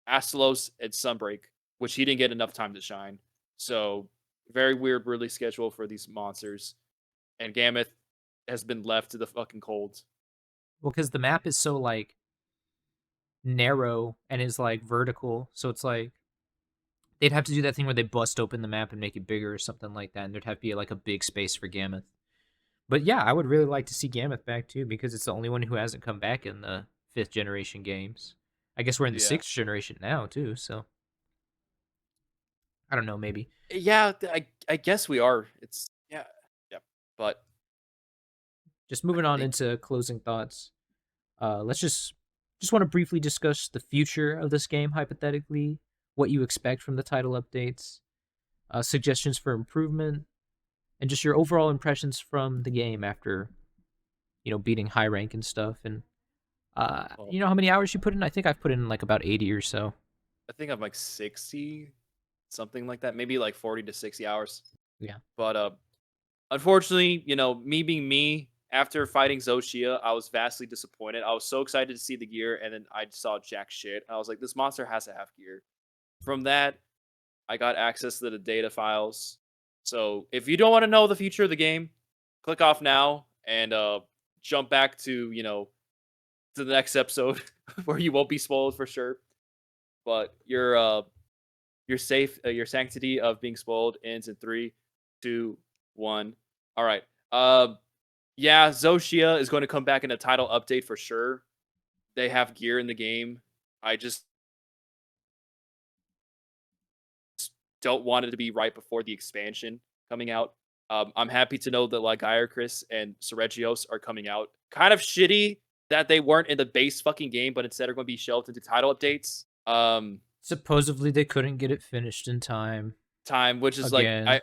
Astalos and Sunbreak, which he didn't get enough time to shine. So very weird release schedule for these monsters. And Gameth has been left to the fucking cold. Well, because the map is so like narrow and is like vertical, so it's like they'd have to do that thing where they bust open the map and make it bigger or something like that, and there'd have to be like a big space for Gameth. But yeah, I would really like to see Gameth back too, because it's the only one who hasn't come back in the 5th generation games. I guess we're in the Yeah. 6th generation now too, so I don't know, maybe. Yeah, I guess we are. It's yeah. But Just I moving on think into closing thoughts. Let's just want to briefly discuss the future of this game hypothetically, what you expect from the title updates, suggestions for improvement, and just your overall impressions from the game after beating high rank and stuff. And well, you know how many hours you put in? I think I've put in like about 80 or so. I think I'm like 60, something like that, maybe like 40 to 60 hours. Yeah. But unfortunately, me being me, after fighting Zoshia, I was vastly disappointed. I was so excited to see the gear, and then I saw jack shit. I was like, this monster has to have gear. From that, I got access to the data files. So if you don't want to know the future of the game, click off now and jump back to to the next episode where you won't be spoiled for sure. But your safe, your sanctity of being spoiled ends in 3, 2, 1. All right. Yeah, Zoshia is going to come back in a title update for sure. They have gear in the game. I just don't want it to be right before the expansion coming out. I'm happy to know that Lagiacrus and Seregios are coming out. Kind of shitty that they weren't in the base fucking game, but instead are going to be shelved into title updates. Supposedly they couldn't get it finished in time. Which is like Again.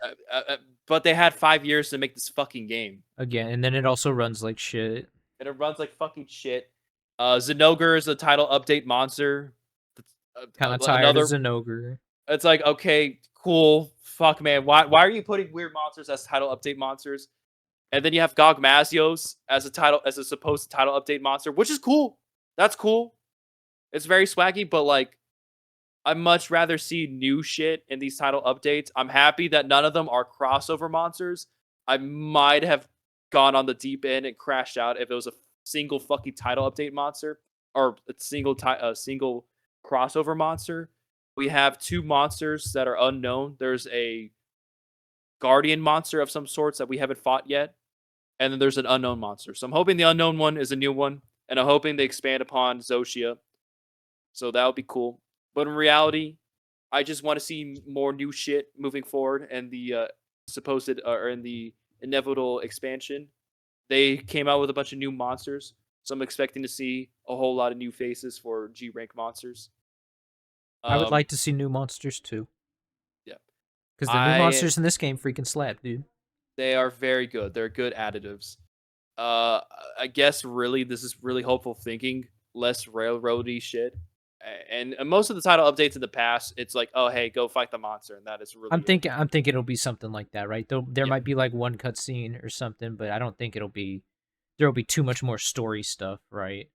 but they had 5 years to make this fucking game. Again, and then it also runs like shit. And it runs like fucking shit. Zinogre is a title update monster. Kind of tired Another. as an ogre. It's like, okay, cool. Fuck, man. Why are you putting weird monsters as title update monsters? And then you have Gogmazios as a supposed title update monster, which is cool. That's cool. It's very swaggy, but like, I'd much rather see new shit in these title updates. I'm happy that none of them are crossover monsters. I might have gone on the deep end and crashed out if it was a single fucking title update monster or a single crossover monster. We have 2 monsters that are unknown. There's a guardian monster of some sorts that we haven't fought yet, and then there's an unknown monster. So I'm hoping the unknown one is a new one, and I'm hoping they expand upon Zoshia. So that would be cool. But in reality, I just want to see more new shit moving forward, and the supposed or in the inevitable expansion. They came out with a bunch of new monsters, so I'm expecting to see a whole lot of new faces for G rank monsters. I would Um, like to see new monsters too. yeah. Because the new I monsters in this game freaking slap, dude. They are very good. They're good additives. Uh, I guess really this is really hopeful thinking, less railroady shit. And most of the title updates in the past, it's like, oh hey, go fight the monster, and that is really it. I'm thinking it'll be something like that, right? There Yeah. might be like one cutscene or something, but I don't think it'll be there'll be too much more story stuff, right?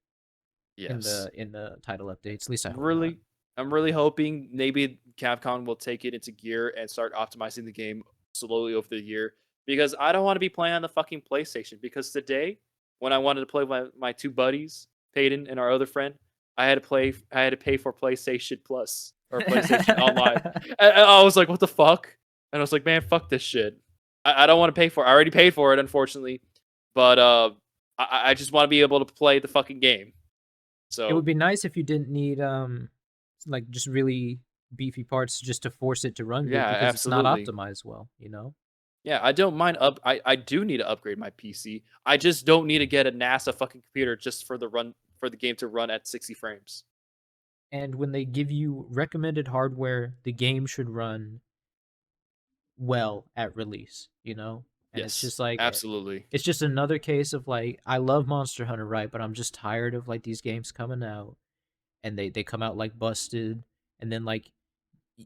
Yes. In the title updates. At least I hope not. Really, I'm really hoping maybe Capcom will take it into gear and start optimizing the game slowly over the year, because I don't want to be playing on the fucking PlayStation. Because today, when I wanted to play with my two buddies, Payton and our other friend, I had to pay for PlayStation Plus or PlayStation Online. And I was like, what the fuck? And I was like, man, fuck this shit. I don't want to pay for it. I already paid for it, unfortunately. But I just want to be able to play the fucking game. It would So be nice if you didn't need like just really beefy parts just to force it to run yeah, good because it's not absolutely. optimized well, you know? Yeah, I don't mind I do need to upgrade my PC. I just don't need to get a NASA fucking computer just for the game to run at 60 frames. And when they give you recommended hardware, the game should run well at release, you know? And it's Yes, just like absolutely. it's just another case of like I love Monster Hunter, right? But I'm just tired of like these games coming out and they come out like busted and then like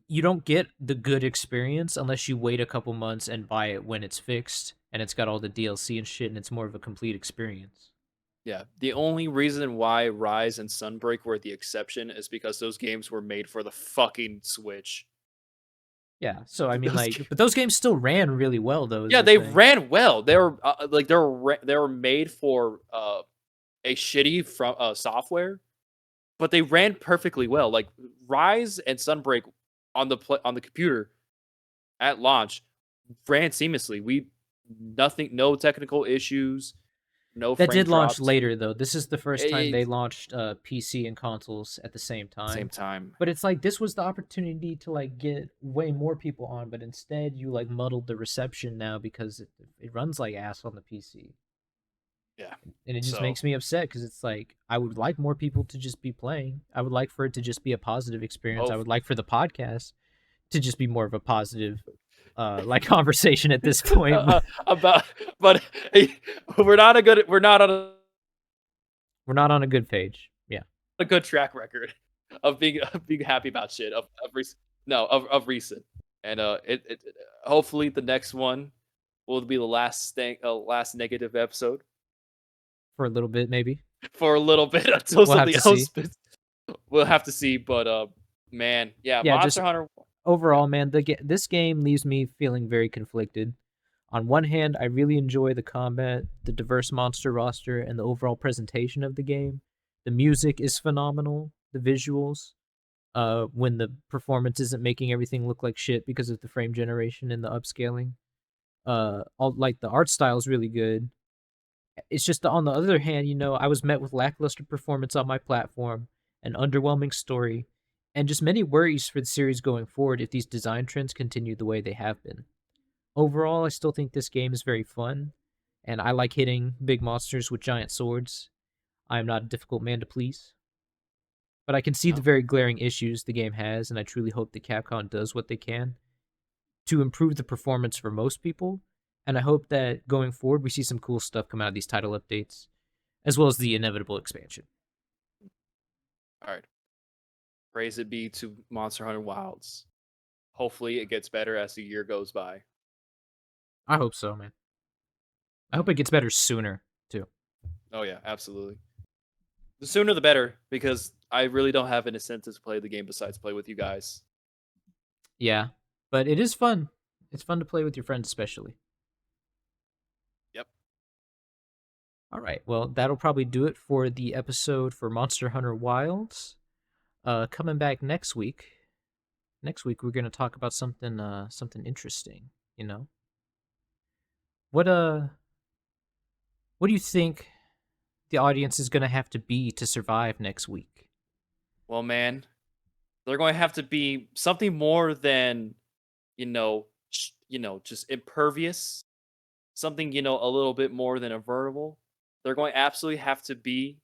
you don't get the good experience unless you wait a couple months and buy it when it's fixed and it's got all the DLC and shit and it's more of a complete experience. Yeah, the only reason why Rise and Sunbreak were the exception is because those games were made for the fucking Switch. Yeah, so I mean Those like but those games still ran really well though is Yeah, the they thing. ran well. They were like they were made for a shitty software, but they ran perfectly well. Like Rise and Sunbreak on the computer at launch ran seamlessly. We nothing, no technical issues, no That frame did launch drops. later though. This is the first time they It, launched PC and consoles at the same same time. time, But it's like this was the opportunity to like get way more people on, but instead you like muddled the reception now because it runs like ass on the PC. yeah. And it just So makes me upset because it's like I would like more people to just be playing. I would like for it to just be a positive experience. I hope would like for the podcast to just be more of a positive like conversation at this point. about, but we're not on We're not on a good page. Yeah. a good track record of being happy about shit no of recent. And hopefully the next one will be the last negative episode For a little bit maybe. for a little bit until We'll have something to else see. spits. We'll have to see, but man, yeah, Yeah, just Monster Hunter. Yeah, overall, man, this game leaves me feeling very conflicted. On one hand, I really enjoy the combat, the diverse monster roster, and the overall presentation of the game. The music is phenomenal. The visuals, when the performance isn't making everything look like shit because of the frame generation and the upscaling. All like the art style is really good. It's just on the other hand, you know, I was met with lackluster performance on my platform, an underwhelming story, and just many worries for the series going forward if these design trends continue the way they have been. Overall, I still think this game is very fun, and I like hitting big monsters with giant swords. I am not a difficult man to please, but I can see the no, very glaring issues the game has, and I truly hope that Capcom does what they can to improve the performance for most people. And I hope that going forward, we see some cool stuff come out of these title updates, as well as the inevitable expansion. all right. Praise it be to Monster Hunter Wilds. Hopefully, it gets better as the year goes by. I hope so, man. I hope it gets better sooner, too. Oh yeah, absolutely. The sooner the better, because I really don't have an incentive to play the game besides play with you guys. Yeah, but it is fun. It's fun to play with your friends, especially. Yep. All right, well, that'll probably do it for the episode for Monster Hunter Wilds. Coming back next week. Next week we're gonna talk about something interesting. You know, what what do you think the audience is gonna have to be to survive next week? Well, man, they're going to have to be something more than just impervious. Something a little bit more than avertible. They're going to absolutely have to be